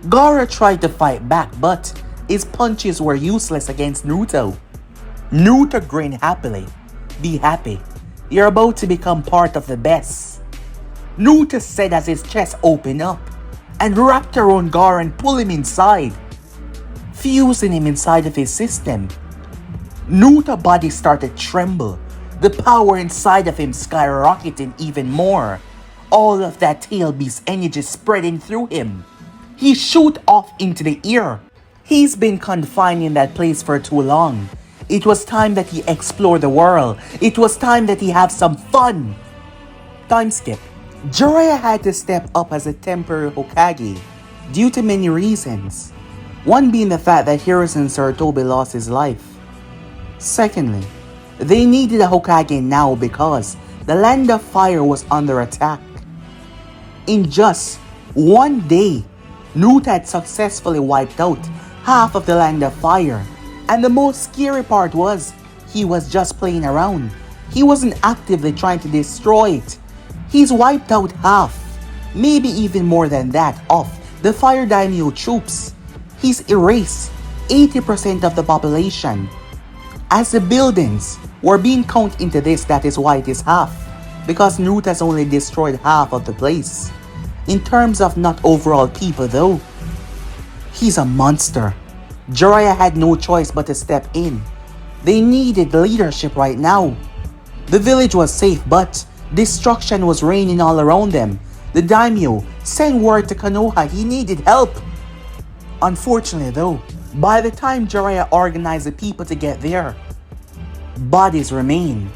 Gaara tried to fight back, but his punches were useless against Naruto. Naruto grinned happily. Be happy. You're about to become part of the best. Naruto said as his chest opened up and wrapped around Gaara and pulled him inside, fusing him inside of his system. Naruto's body started to tremble, the power inside of him skyrocketing even more. All of that tail beast energy spreading through him. He shoot off into the air. He's been confined in that place for too long. It was time that he explore the world. It was time that he have some fun. Time skip. Jiraiya had to step up as a temporary Hokage due to many reasons. One being the fact that Hiruzen Sarutobi lost his life. Secondly, they needed a Hokage now because the Land of Fire was under attack. In just one day, Naruto had successfully wiped out half of the Land of Fire. And the most scary part was, he was just playing around. He wasn't actively trying to destroy it. He's wiped out half, maybe even more than that, of the Fire Daimyo troops. He's erased 80% of the population. As the buildings were being counted into this, that is why it is half. Because Naruto has only destroyed half of the place. In terms of not overall people though, he's a monster. Jiraiya had no choice but to step in. They needed leadership right now. The village was safe, but destruction was raining all around them. The daimyo sent word to Konoha he needed help. Unfortunately though, by the time Jiraiya organized the people to get there, bodies remained.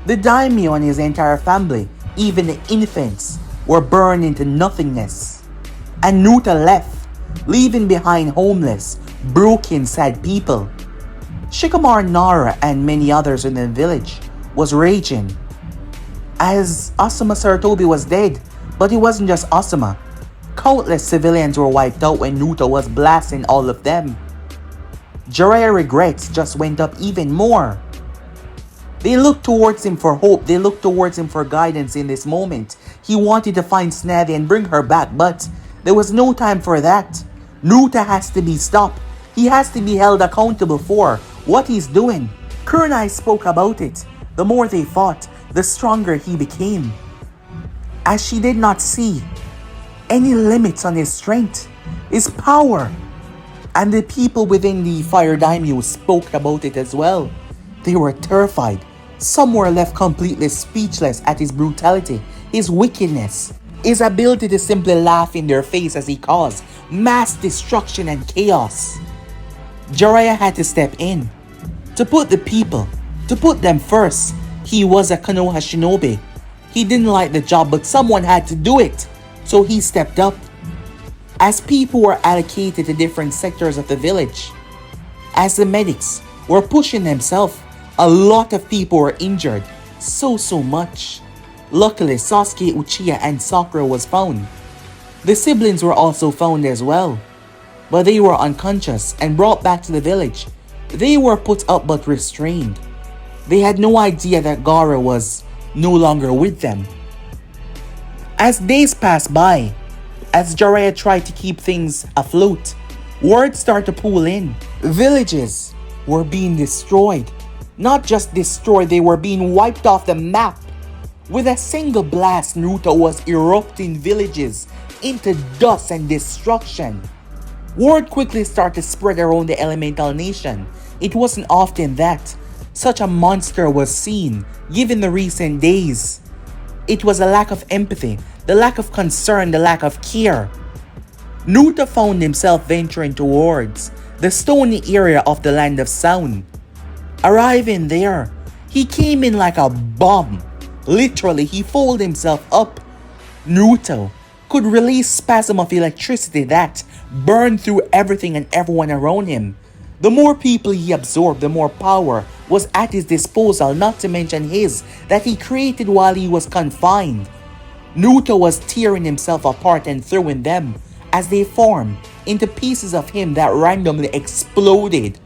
The daimyo and his entire family, even the infants, were burned into nothingness. And Naruto left, leaving behind homeless, broken, sad people. Shikamaru Nara and many others in the village was raging, as Asuma Sarutobi was dead, but it wasn't just Asuma. Countless civilians were wiped out when Naruto was blasting all of them. Jiraiya regrets just went up even more. They looked towards him for hope, they looked towards him for guidance in this moment. He wanted to find Snavy and bring her back, but there was no time for that. Naruto has to be stopped. He has to be held accountable for what he's doing. Kurenai spoke about it. The more they fought, the stronger he became, as she did not see any limits on his strength, his power. And the people within the Fire Daimyo spoke about it as well. They were terrified. Some were left completely speechless at his brutality, his wickedness, his ability to simply laugh in their face as he caused mass destruction and chaos. Jiraiya had to step in, to put the people, to put them first. He was a Konoha shinobi. He didn't like the job, but someone had to do it, so he stepped up. As people were allocated to different sectors of the village, as the medics were pushing themselves, a lot of people were injured, so much. Luckily, Sasuke, Uchiha, and Sakura was found. The siblings were also found as well. but they were unconscious and brought back to the village. They were put up but restrained. They had no idea that Gaara was no longer with them. As days passed by, as Jiraiya tried to keep things afloat, word started to pool in. Villages were being destroyed. Not just destroyed, they were being wiped off the map. With a single blast, Naruto was erupting villages into dust and destruction. Word quickly started to spread around the elemental nation. It wasn't often that such a monster was seen, given the recent days. It was a lack of empathy, the lack of concern, the lack of care. Naruto found himself venturing towards the stony area of the Land of Sound. Arriving there, he came in like a bomb. Literally, he folded himself up. Naruto could release spasm of electricity that burned through everything and everyone around him. The more people he absorbed, the more power was at his disposal, not to mention his that he created while he was confined. Naruto was tearing himself apart and throwing them as they formed into pieces of him that randomly exploded.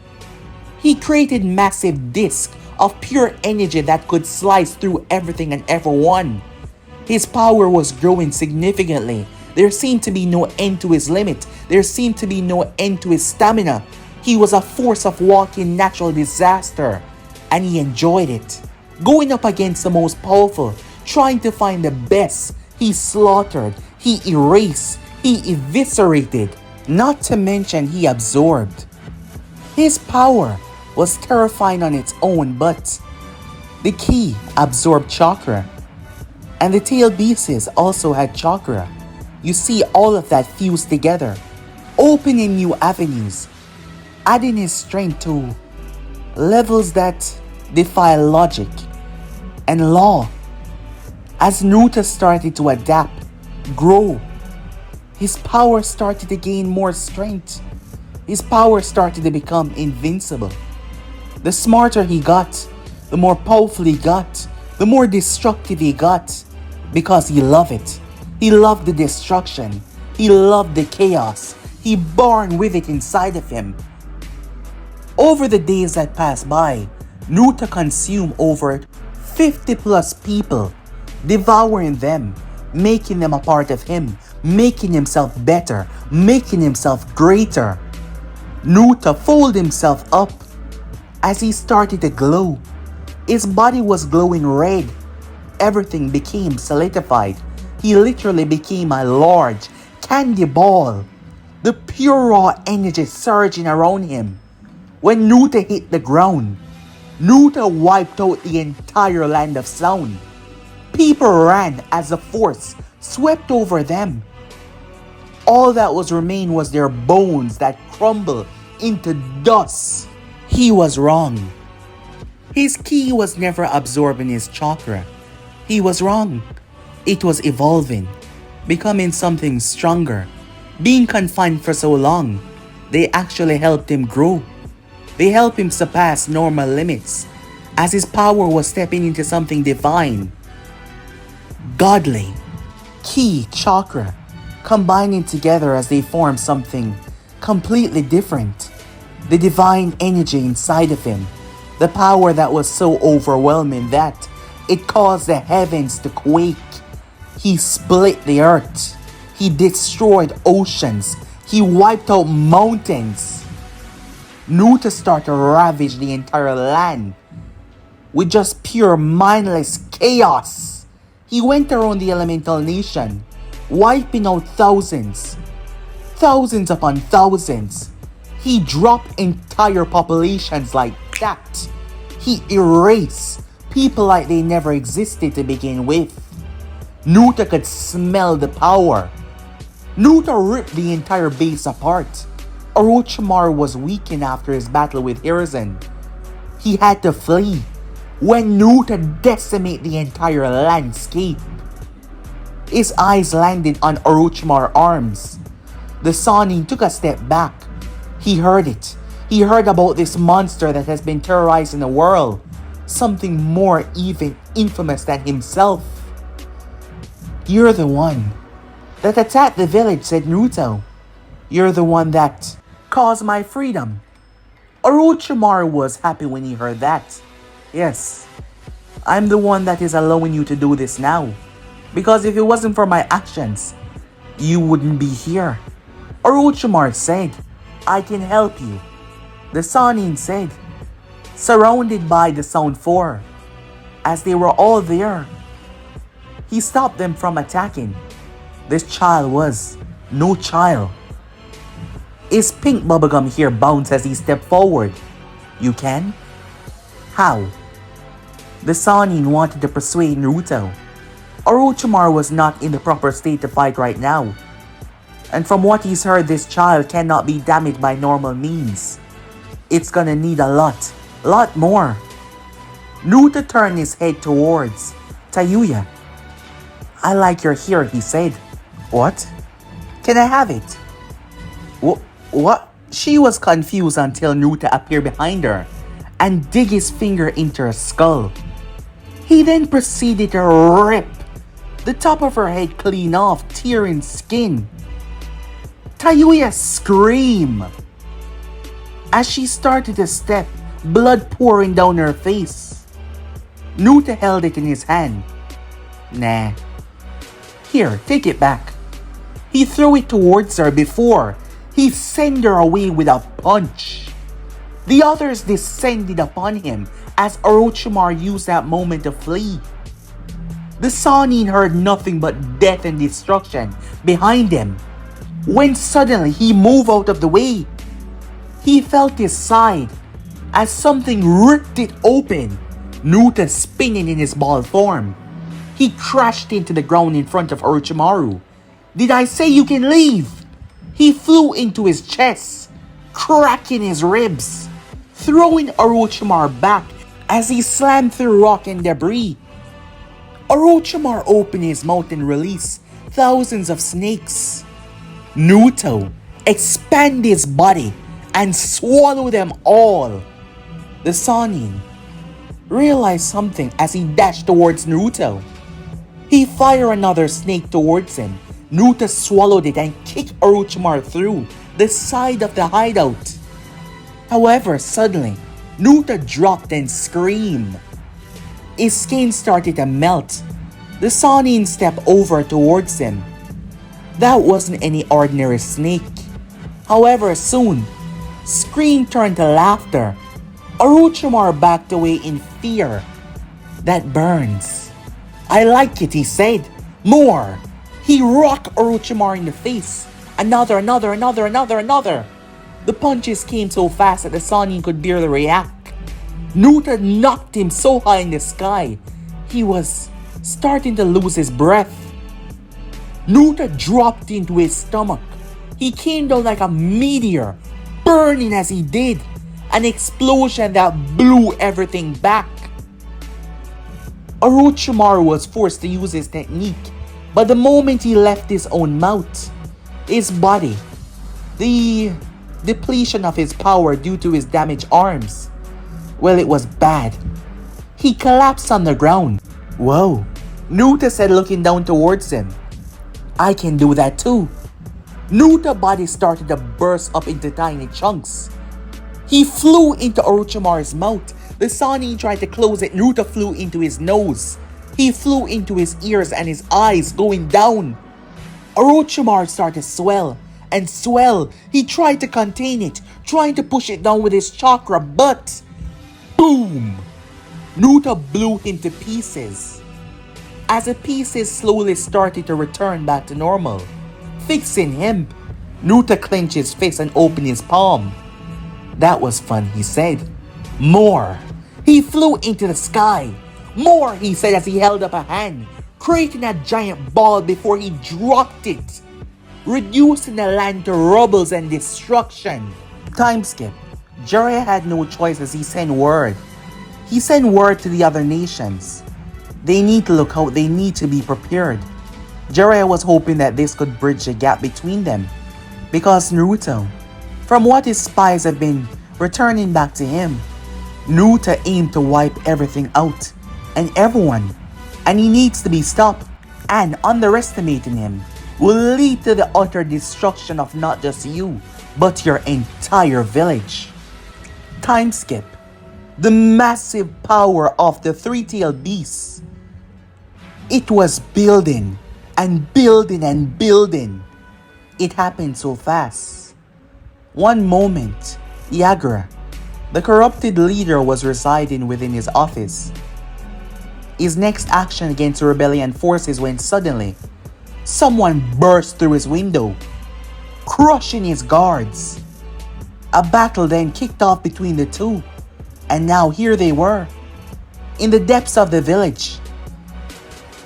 He created massive discs of pure energy that could slice through everything and everyone. His power was growing significantly. There seemed to be no end to his limit. There seemed to be no end to his stamina. He was a force of walking natural disaster, and he enjoyed it. Going up against the most powerful, trying to find the best, he slaughtered, he erased, he eviscerated, not to mention he absorbed. His power was terrifying on its own, but the key absorbed chakra, and the tail beasts also had chakra. You see all of that fused together, opening new avenues, adding his strength to levels that defy logic and law. As Naruto started to adapt, grow, his power started to gain more strength. His power started to become invincible. The smarter he got, the more powerful he got, the more destructive he got, because he loved it. He loved the destruction. He loved the chaos. He born with it inside of him. Over the days that passed by, Naruto consumed over 50 plus people, devouring them, making them a part of him, making himself better, making himself greater. Naruto folded himself up as he started to glow. His body was glowing red. Everything became solidified. He literally became a large candy ball. The pure raw energy surging around him. When Naruto hit the ground, Naruto wiped out the entire Land of Sound. People ran as the force swept over them. All that was remain was their bones that crumbled into dust. He was wrong. His ki was never absorbing his chakra. He was wrong. It was evolving, becoming something stronger. Being confined for so long, they actually helped him grow. They helped him surpass normal limits, as his power was stepping into something divine, godly. Ki, chakra, combining together as they formed something completely different. The divine energy inside of him, the power that was so overwhelming that it caused the heavens to quake. He split the earth. He destroyed oceans. He wiped out mountains. Naruto started to ravage the entire land with just pure mindless chaos. He went around the elemental nation, wiping out thousands upon thousands. He dropped entire populations like that. He erased people like they never existed to begin with. Naruto could smell the power. Naruto ripped the entire base apart. Orochimaru was weakened after his battle with Hiruzen. He had to flee when Naruto decimated the entire landscape. His eyes landed on Orochimaru's arms. The Sannin took a step back. He heard it. He heard about this monster that has been terrorizing the world. Something more even infamous than himself. "You're the one that attacked the village," said Naruto. You're the one that caused my freedom. Orochimaru was happy when he heard that. Yes, I'm the one that is allowing you to do this now. Because if it wasn't for my actions, you wouldn't be here. Orochimaru said, I can help you. The Sannin said, surrounded by the Sound Four. As they were all there, he stopped them from attacking. This child was no child. His pink bubblegum hair bounced as he stepped forward. You can? How? The Sannin wanted to persuade Naruto. Orochimaru was not in the proper state to fight right now. And from what he's heard, this child cannot be damaged by normal means. It's gonna need a lot more. Naruto turned his head towards Tayuya. I like your hair, he said. What? Can I have it? What? She was confused until Naruto appeared behind her and dig his finger into her skull. He then proceeded to rip the top of her head clean off, tearing skin. Tayuya screamed as she started to step, blood pouring down her face. Naruto held it in his hand. Nah. Here, take it back. He threw it towards her before he sent her away with a punch. The others descended upon him as Orochimaru used that moment to flee. The Sannin heard nothing but death and destruction behind him when suddenly he moved out of the way. He felt his side as something ripped it open, Naruto spinning in his ball form. He crashed into the ground in front of Orochimaru. Did I say you can leave? He flew into his chest, cracking his ribs, throwing Orochimaru back as he slammed through rock and debris. Orochimaru opened his mouth and released thousands of snakes. Naruto expanded his body and swallowed them all. The Sannin realized something as he dashed towards Naruto. He fired another snake towards him. Naruto swallowed it and kicked Orochimaru through the side of the hideout. However, suddenly, Naruto dropped and screamed. His skin started to melt. The Sannin stepped over towards him. That wasn't any ordinary snake. However, soon, scream turned to laughter. Orochimaru backed away in fear. That burns. I like it, he said. More. He rocked Orochimaru in the face. Another. The punches came so fast that the Sannin could barely react. Naruto knocked him so high in the sky, he was starting to lose his breath. Naruto dropped into his stomach. He came down like a meteor, burning as he did. An explosion that blew everything back. Orochimaru was forced to use his technique, but the moment he left his own mouth, his body, the depletion of his power due to his damaged arms, well, it was bad. He collapsed on the ground. Whoa, Naruto said, looking down towards him. I can do that too. Naruto's body started to burst up into tiny chunks. He flew into Orochimaru's mouth. The Sannin tried to close it. Naruto flew into his nose. He flew into his ears and his eyes, going down. Orochimaru started to swell and swell. He tried to contain it, trying to push it down with his chakra, but boom! Naruto blew him to pieces. As the pieces slowly started to return back to normal, fixing him, Naruto clenched his fist and opened his palm. That was fun, he said. More! He flew into the sky. More, he said as he held up a hand, creating a giant ball before he dropped it, reducing the land to rubbles and destruction. Time skip. Jiraiya had no choice as he sent word. He sent word to the other nations. They need to look out, they need to be prepared. Jiraiya was hoping that this could bridge the gap between them, because Naruto, from what his spies have been returning back to him, Naruto aimed to wipe everything out and everyone, and he needs to be stopped. And underestimating him will lead to the utter destruction of not just you, but your entire village. Time skip. The massive power of the three-tailed beast. It was building and building and building. It happened so fast. One moment, Gaara, the corrupted leader, was residing within his office. His next action against the rebellion forces when suddenly, someone burst through his window, crushing his guards. A battle then kicked off between the two, and now here they were, in the depths of the village.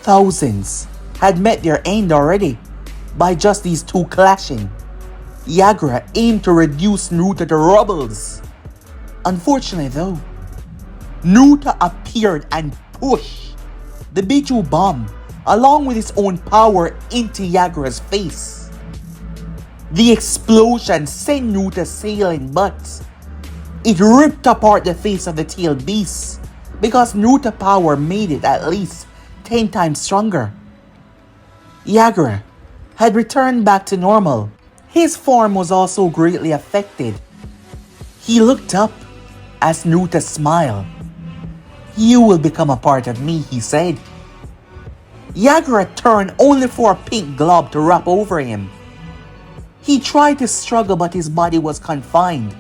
Thousands had met their end already by just these two clashing. Gaara aimed to reduce Naruto to rubbles. Unfortunately though, Naruto appeared and pushed the Biju bomb along with his own power into Gaara's face. The explosion sent Naruto sailing, but it ripped apart the face of the tailed beast because Naruto power made it at least 10 times stronger. Gaara had returned back to normal. His form was also greatly affected. He looked up as Naruto smiled. "You will become a part of me," he said. Gaara turned only for a pink glob to wrap over him. He tried to struggle, but his body was confined.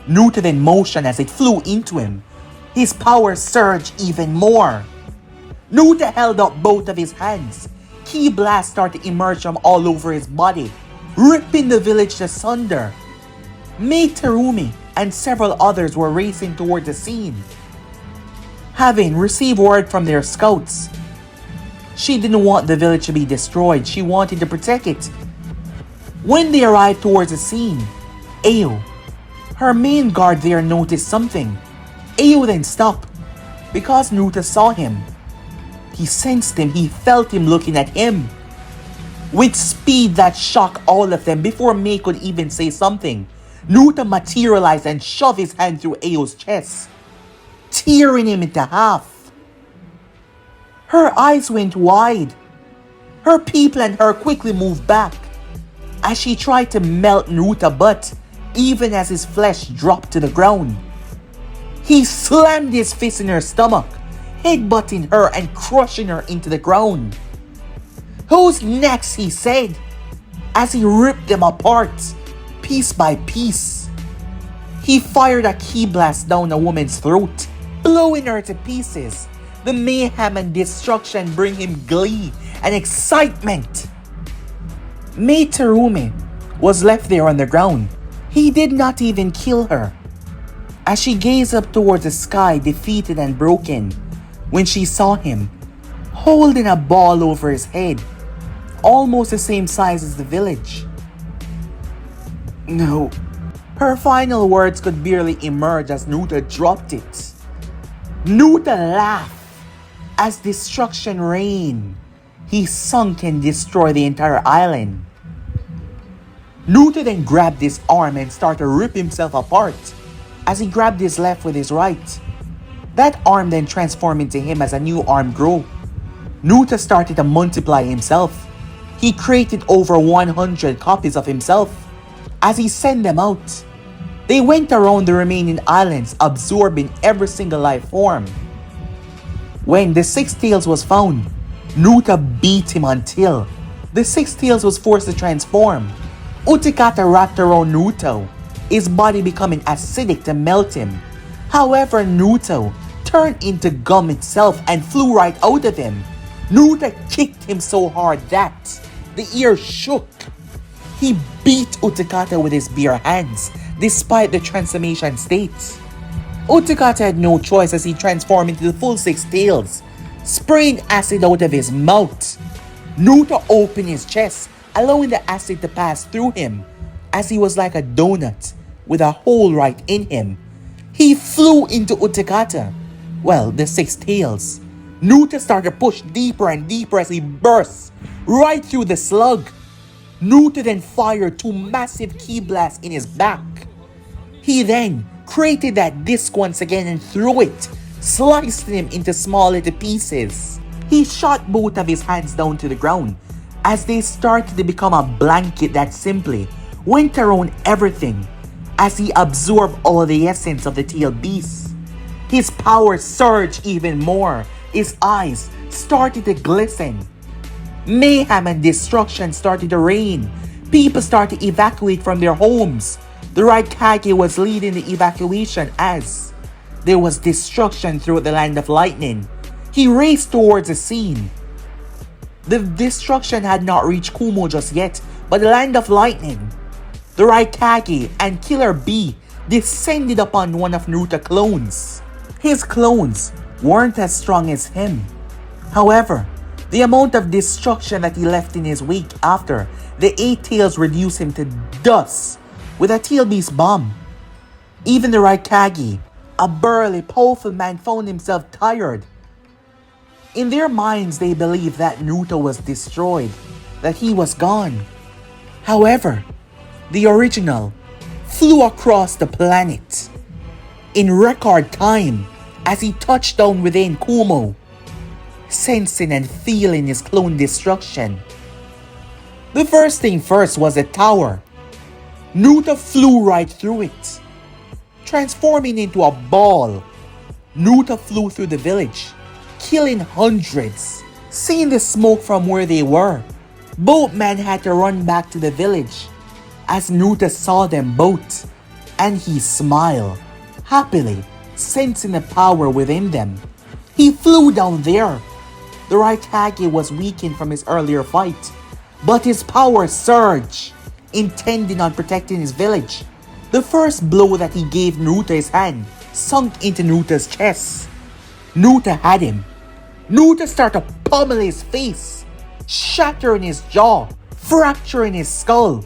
Naruto then motioned as it flew into him. His power surged even more. Naruto held up both of his hands. Ki blasts started to emerge from all over his body, ripping the village asunder. Terumi and several others were racing toward the scene, having received word from their scouts. She didn't want the village to be destroyed. She wanted to protect it. When they arrived towards the scene, Ayo, her main guard there, noticed something. Ayo then stopped because Naruto saw him. He sensed him. He felt him looking at him. With speed that shocked all of them, before Mei could even say something, Naruto materialized and shoved his hand through Ayo's chest, tearing him into half. Her eyes went wide. Her people and her quickly moved back as she tried to melt Naruto, but even as his flesh dropped to the ground, he slammed his fist in her stomach, headbutting her and crushing her into the ground. "Who's next?" he said, as he ripped them apart, piece by piece. He fired a ki blast down a woman's throat, blowing her to pieces. The mayhem and destruction bring him glee and excitement. Terumi was left there on the ground. He did not even kill her. As she gazed up towards the sky, defeated and broken, when she saw him holding a ball over his head, almost the same size as the village. "No." Her final words could barely emerge as Naruto dropped it. Naruto laughed as destruction reigned. He sunk and destroyed the entire island. Naruto then grabbed his arm and started to rip himself apart as he grabbed his left with his right. That arm then transformed into him as a new arm grew. Naruto started to multiply himself. He created over 100 copies of himself. As he sent them out, they went around the remaining islands, absorbing every single life form. When the Six Tails was found, Naruto beat him until the Six Tails was forced to transform. Utikata wrapped around Naruto, his body becoming acidic to melt him. However, Naruto turned into gum itself and flew right out of him. Naruto kicked him so hard that the ear shook. He beat Utikata with his bare hands, despite the transformation state. Utikata had no choice as he transformed into the full Six Tails, spraying acid out of his mouth. Naruto opened his chest, allowing the acid to pass through him, as he was like a donut with a hole right in him. He flew into Utikata, the Six Tails. Naruto started to push deeper and deeper as he burst right through the slug. Naruto then fired two massive ki blasts in his back. He then created that disc once again and threw it, slicing him into small little pieces. He shot both of his hands down to the ground as they started to become a blanket that simply went around everything as he absorbed all the essence of the tailed beast. His power surged even more. His eyes started to glisten. Mayhem and destruction started to reign. People started to evacuate from their homes. The Raikage was leading the evacuation as there was destruction throughout the land of lightning. He raced towards the scene. The destruction had not reached Kumo just yet, but the land of lightning. The Raikage and Killer Bee descended upon one of Naruto's clones. His clones weren't as strong as him. However, the amount of destruction that he left in his wake after the 8 tails reduced him to dust with a tail beast bomb. Even the Raikage, a burly, powerful man, found himself tired. In their minds, they believed that Naruto was destroyed, that he was gone. However, the original flew across the planet in record time as he touched down within Kumo, sensing and feeling his clone destruction. The first thing first was the tower. Naruto flew right through it, transforming into a ball. Naruto flew through the village, killing hundreds. Seeing the smoke from where they were, both men had to run back to the village as Naruto saw them both, and he smiled happily, sensing the power within them. He flew down there. The Raikage was weakened from his earlier fight, but his power surged, intending on protecting his village. The first blow that he gave Naruto his hand sunk into Naruto's chest. Naruto had him. Naruto started to pummel his face, shattering his jaw, fracturing his skull.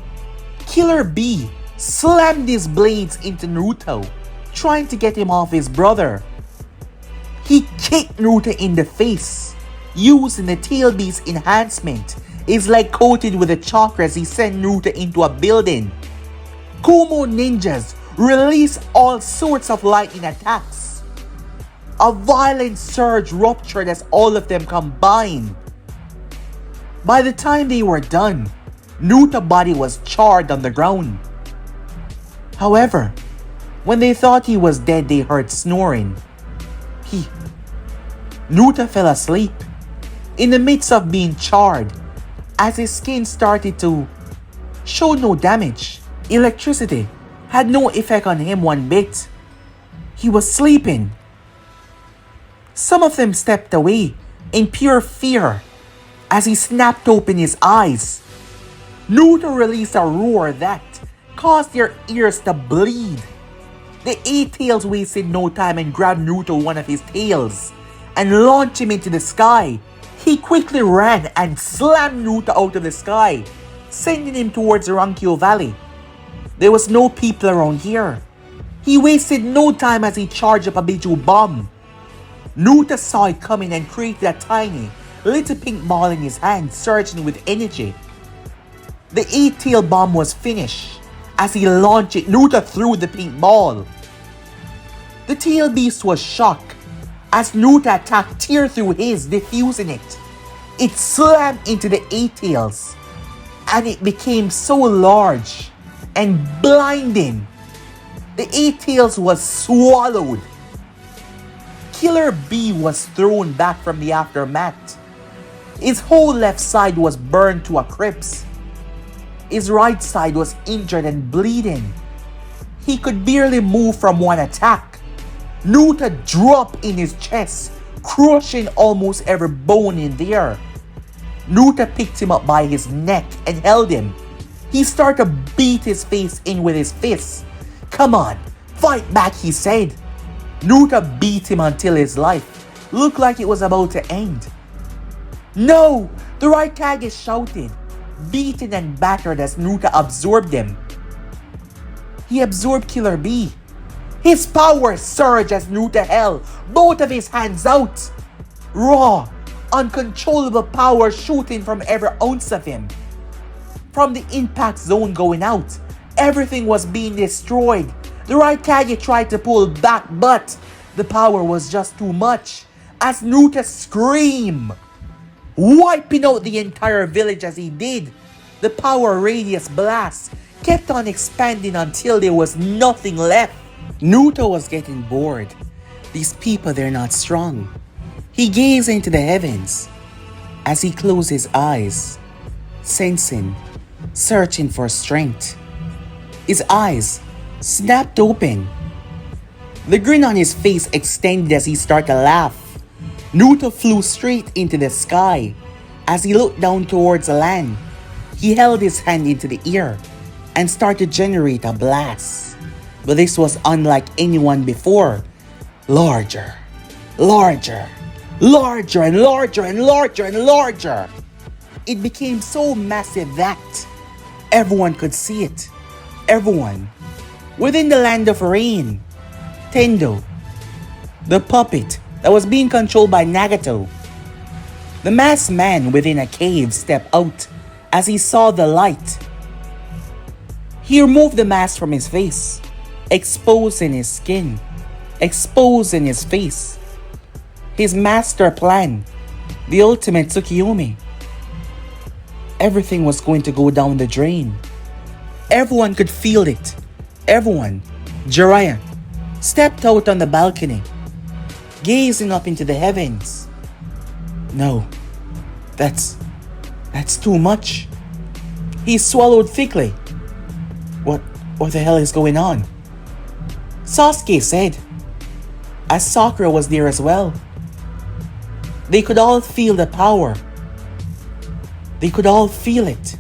Killer Bee slammed his blades into Naruto, trying to get him off his brother. He kicked Naruto in the face, using the tail beast enhancement. His leg coated with a chakra as he sent Naruto into a building. Kumo ninjas released all sorts of lightning attacks. A violent surge ruptured as all of them combined. By the time they were done, Naruto's body was charred on the ground. However, when they thought he was dead, they heard snoring. Naruto fell asleep in the midst of being charred as his skin started to show no damage. Electricity had no effect on him one bit. He was sleeping. Some of them stepped away in pure fear as he snapped open his eyes. Naruto released a roar that caused their ears to bleed. The 8 tails wasted no time and grabbed Naruto one of his tails and launched him into the sky. He quickly ran and slammed Naruto out of the sky, sending him towards the Rankyo Valley. There was no people around here. He wasted no time as he charged up a Biju bomb. Naruto saw it coming and created a tiny little pink ball in his hand, surging with energy. The 8-tail bomb was finished. As he launched it, Naruto threw the pink ball. The tail beast was shocked as Naruto attacked tear through his, defusing it. It slammed into the 8 tails and it became so large and blinding. The 8 tails was swallowed. Killer Bee was thrown back from the aftermath. His whole left side was burned to a crisp. His right side was injured and bleeding. He could barely move from one attack. Naruto dropped in his chest, crushing almost every bone in there. Naruto picked him up by his neck and held him. He started to beat his face in with his fists. "Come on, fight back," he said. Naruto beat him until his life looked like it was about to end. "No!" the Raikage shouted, beaten and battered as Naruto absorbed him. He absorbed Killer Bee. His power surged as Naruto held both of his hands out. Raw, uncontrollable power shooting from every ounce of him. From the impact zone going out, everything was being destroyed. The Raikage tried to pull back, but the power was just too much as Naruto screamed. wiping out the entire village as he did. The power radius blast kept on expanding until there was nothing left. Naruto was getting bored. These people, they're not strong. He gazed into the heavens as he closed his eyes, sensing, searching for strength. His eyes snapped open. The grin on his face extended as he started to laugh. Naruto flew straight into the sky. As he looked down towards the land, he held his hand into the air and started to generate a blast. But this was unlike anyone before. Larger, larger, larger and larger and larger and larger. It became so massive that everyone could see it. Everyone. Within the land of rain. Tendo, the puppet that was being controlled by Nagato. The masked man within a cave stepped out as he saw the light. He removed the mask from his face, exposing his skin, exposing his face. His master plan, the ultimate Tsukiyomi. Everything was going to go down the drain. Everyone could feel it. Everyone. Jiraiya stepped out on the balcony, gazing up into the heavens. No, that's too much. He swallowed thickly. What the hell is going on? Sasuke said, as Sakura was there as well. They could all feel the power. They could all feel it.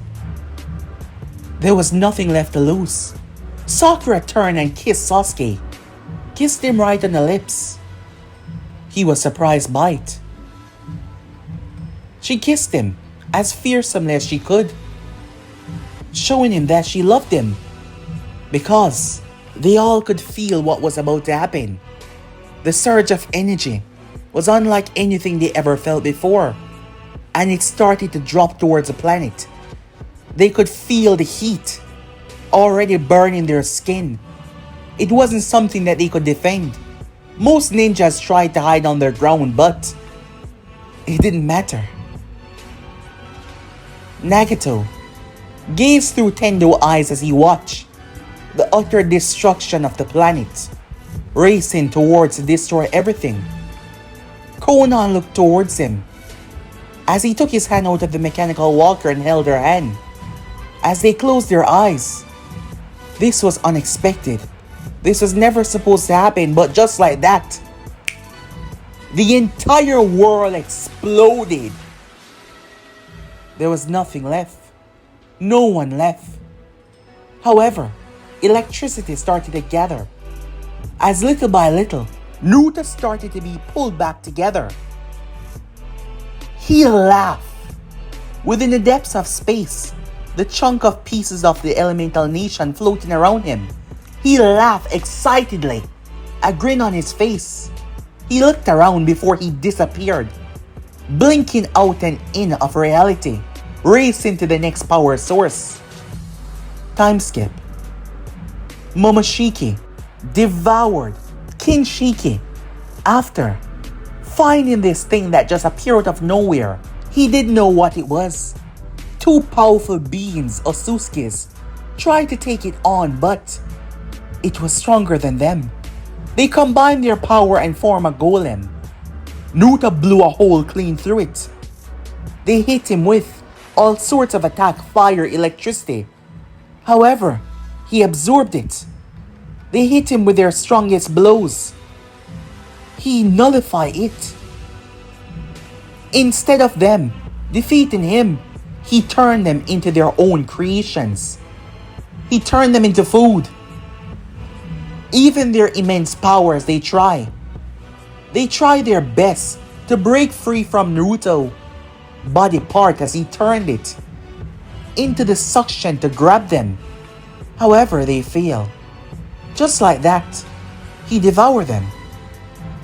There was nothing left to lose. Sakura turned and kissed Sasuke. Kissed him right on the lips. He was surprised by it. She kissed him as fearsomely as she could, showing him that she loved him, because they all could feel what was about to happen. The surge of energy was unlike anything they ever felt before, and it started to drop towards the planet. They could feel the heat already burning their skin. It wasn't something that they could defend. Most ninjas tried to hide on their ground, but it didn't matter. Nagato gazed through Tendo's eyes as he watched the utter destruction of the planet, racing towards to destroy everything. Konoha looked towards him as he took his hand out of the mechanical walker and held her hand. As they closed their eyes, this was unexpected. This was never supposed to happen, but just like that, the entire world exploded. There was nothing left. No one left. However, electricity started to gather. As little by little, Naruto started to be pulled back together. He laughed. Within the depths of space, the chunk of pieces of the elemental nation floating around him, he laughed excitedly, a grin on his face. He looked around before he disappeared, blinking out and in of reality, racing to the next power source. Time skip. Momoshiki devoured Kinshiki. After finding this thing that just appeared out of nowhere, he didn't know what it was. Two powerful beings, Otsutsuki's, tried to take it on, but it was stronger than them. They combined their power and formed a golem. Naruto blew a hole clean through it. They hit him with all sorts of attack, fire, electricity. However, he absorbed it. They hit him with their strongest blows. He nullified it. Instead of them defeating him, he turned them into their own creations. He turned them into food. Even their immense powers, they try their best to break free from Naruto's body part as he turned it into the suction to grab them. However, they fail. Just like that, he devoured them.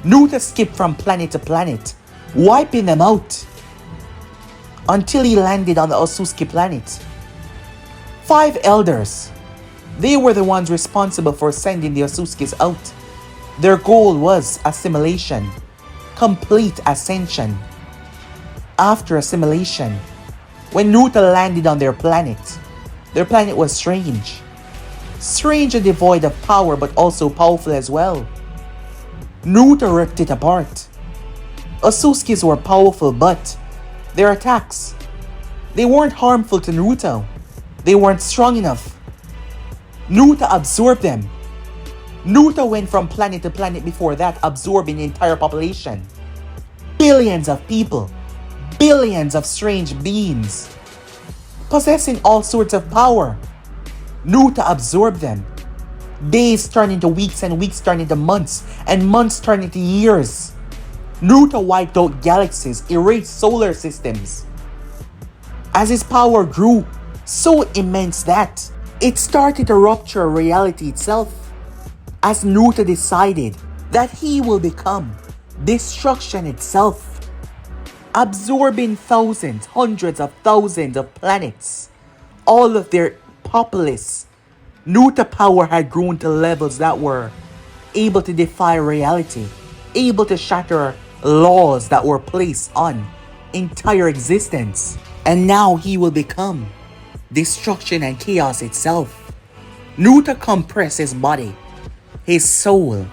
Naruto skipped from planet to planet, wiping them out, until he landed on the Otsutsuki planet. 5 elders. They were the ones responsible for sending the Otsutsukis out. Their goal was assimilation, complete ascension. After assimilation, when Naruto landed on their planet was strange. Strange and devoid of power, but also powerful as well. Naruto ripped it apart. Otsutskis were powerful, but their attacks, they weren't harmful to Naruto. They weren't strong enough. Naruto absorbed them. Naruto went from planet to planet before that, absorbing the entire population. Billions of people. Billions of strange beings. Possessing all sorts of power. Naruto absorbed them. Days turned into weeks and weeks turned into months and months turned into years. Naruto wiped out galaxies, erased solar systems. As his power grew so immense that it started to rupture reality itself. As Naruto decided that he will become destruction itself. Absorbing thousands, hundreds of thousands of planets, all of their populace. Naruto power had grown to levels that were able to defy reality, able to shatter laws that were placed on entire existence. And now he will become destruction and chaos itself. Naruto compressed his body, his soul.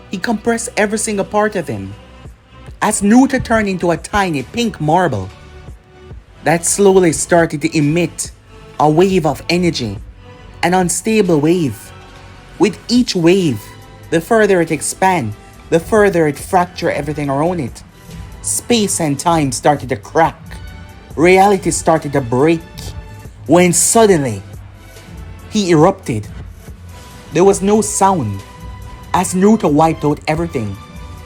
He compressed every single part of him. As Naruto turned into a tiny pink marble that slowly started to emit a wave of energy, an unstable wave. With each wave, the further it expands, the further it fractures everything around it. Space and time started to crack. Reality started to break. When suddenly, he erupted. There was no sound. As Naruto wiped out everything,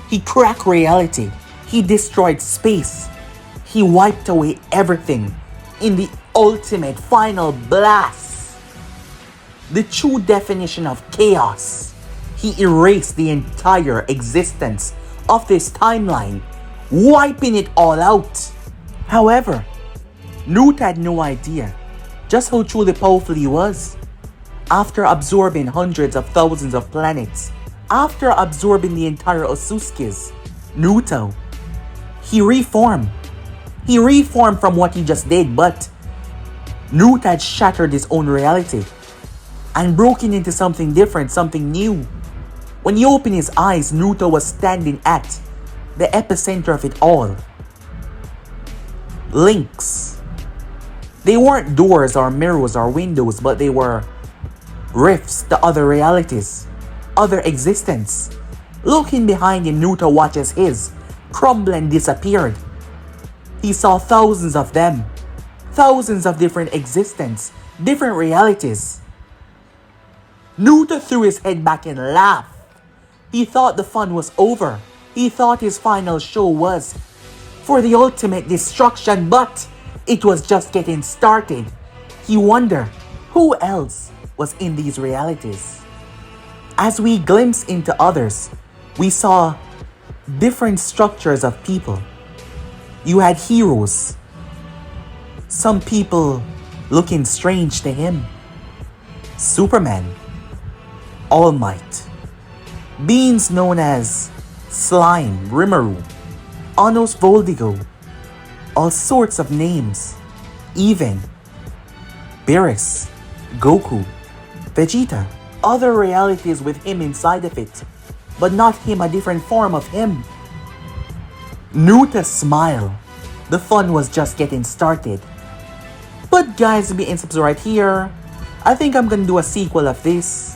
he cracked reality. He destroyed space. He wiped away everything in the ultimate final blast. The true definition of chaos. He erased the entire existence of this timeline, wiping it all out. However, Naruto had no idea just how truly powerful he was. After absorbing hundreds of thousands of planets, after absorbing the entire Otsutskis, Naruto, he reformed. He reformed from what he just did, but Naruto had shattered his own reality and broken into something different, something new. When he opened his eyes, Naruto was standing at the epicenter of it all. Links. They weren't doors or mirrors or windows, but they were rifts to other realities, other existence. Looking behind him, Naruto watches his crumble and disappeared. He saw thousands of them, thousands of different existences, different realities. Naruto threw his head back and laughed. He thought the fun was over. He thought his final show was for the ultimate destruction, but it was just getting started. He wondered who else was in these realities. As we glimpsed into others, we saw different structures of people. You had heroes, some people looking strange to him. Superman, All Might, beings known as Slime, Rimuru, Anos Voldigo, all sorts of names, even Beerus, Goku, Vegeta, other realities with him inside of it, but not him, a different form of him. Naruto smiled. The fun was just getting started. But guys, be subscribe right here. I think I'm gonna do a sequel of this.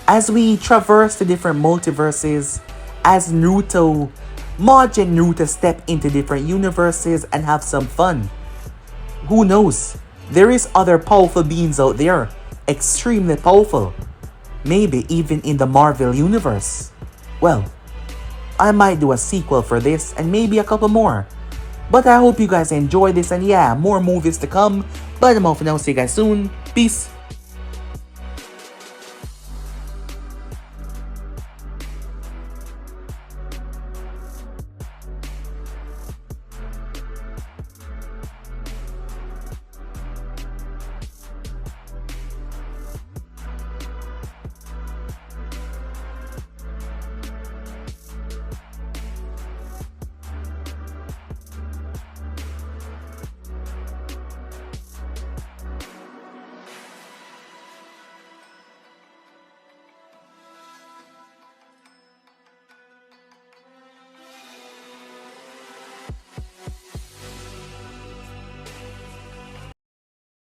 As we traverse the different multiverses, as Naruto, Majin Naruto step into different universes and have some fun. Who knows? There is other powerful beings out there, extremely powerful. Maybe even in the Marvel universe. Well, I might do a sequel for this and maybe a couple more. But I hope you guys enjoy this, and yeah, more movies to come. But I'm off for now. See you guys soon. Peace.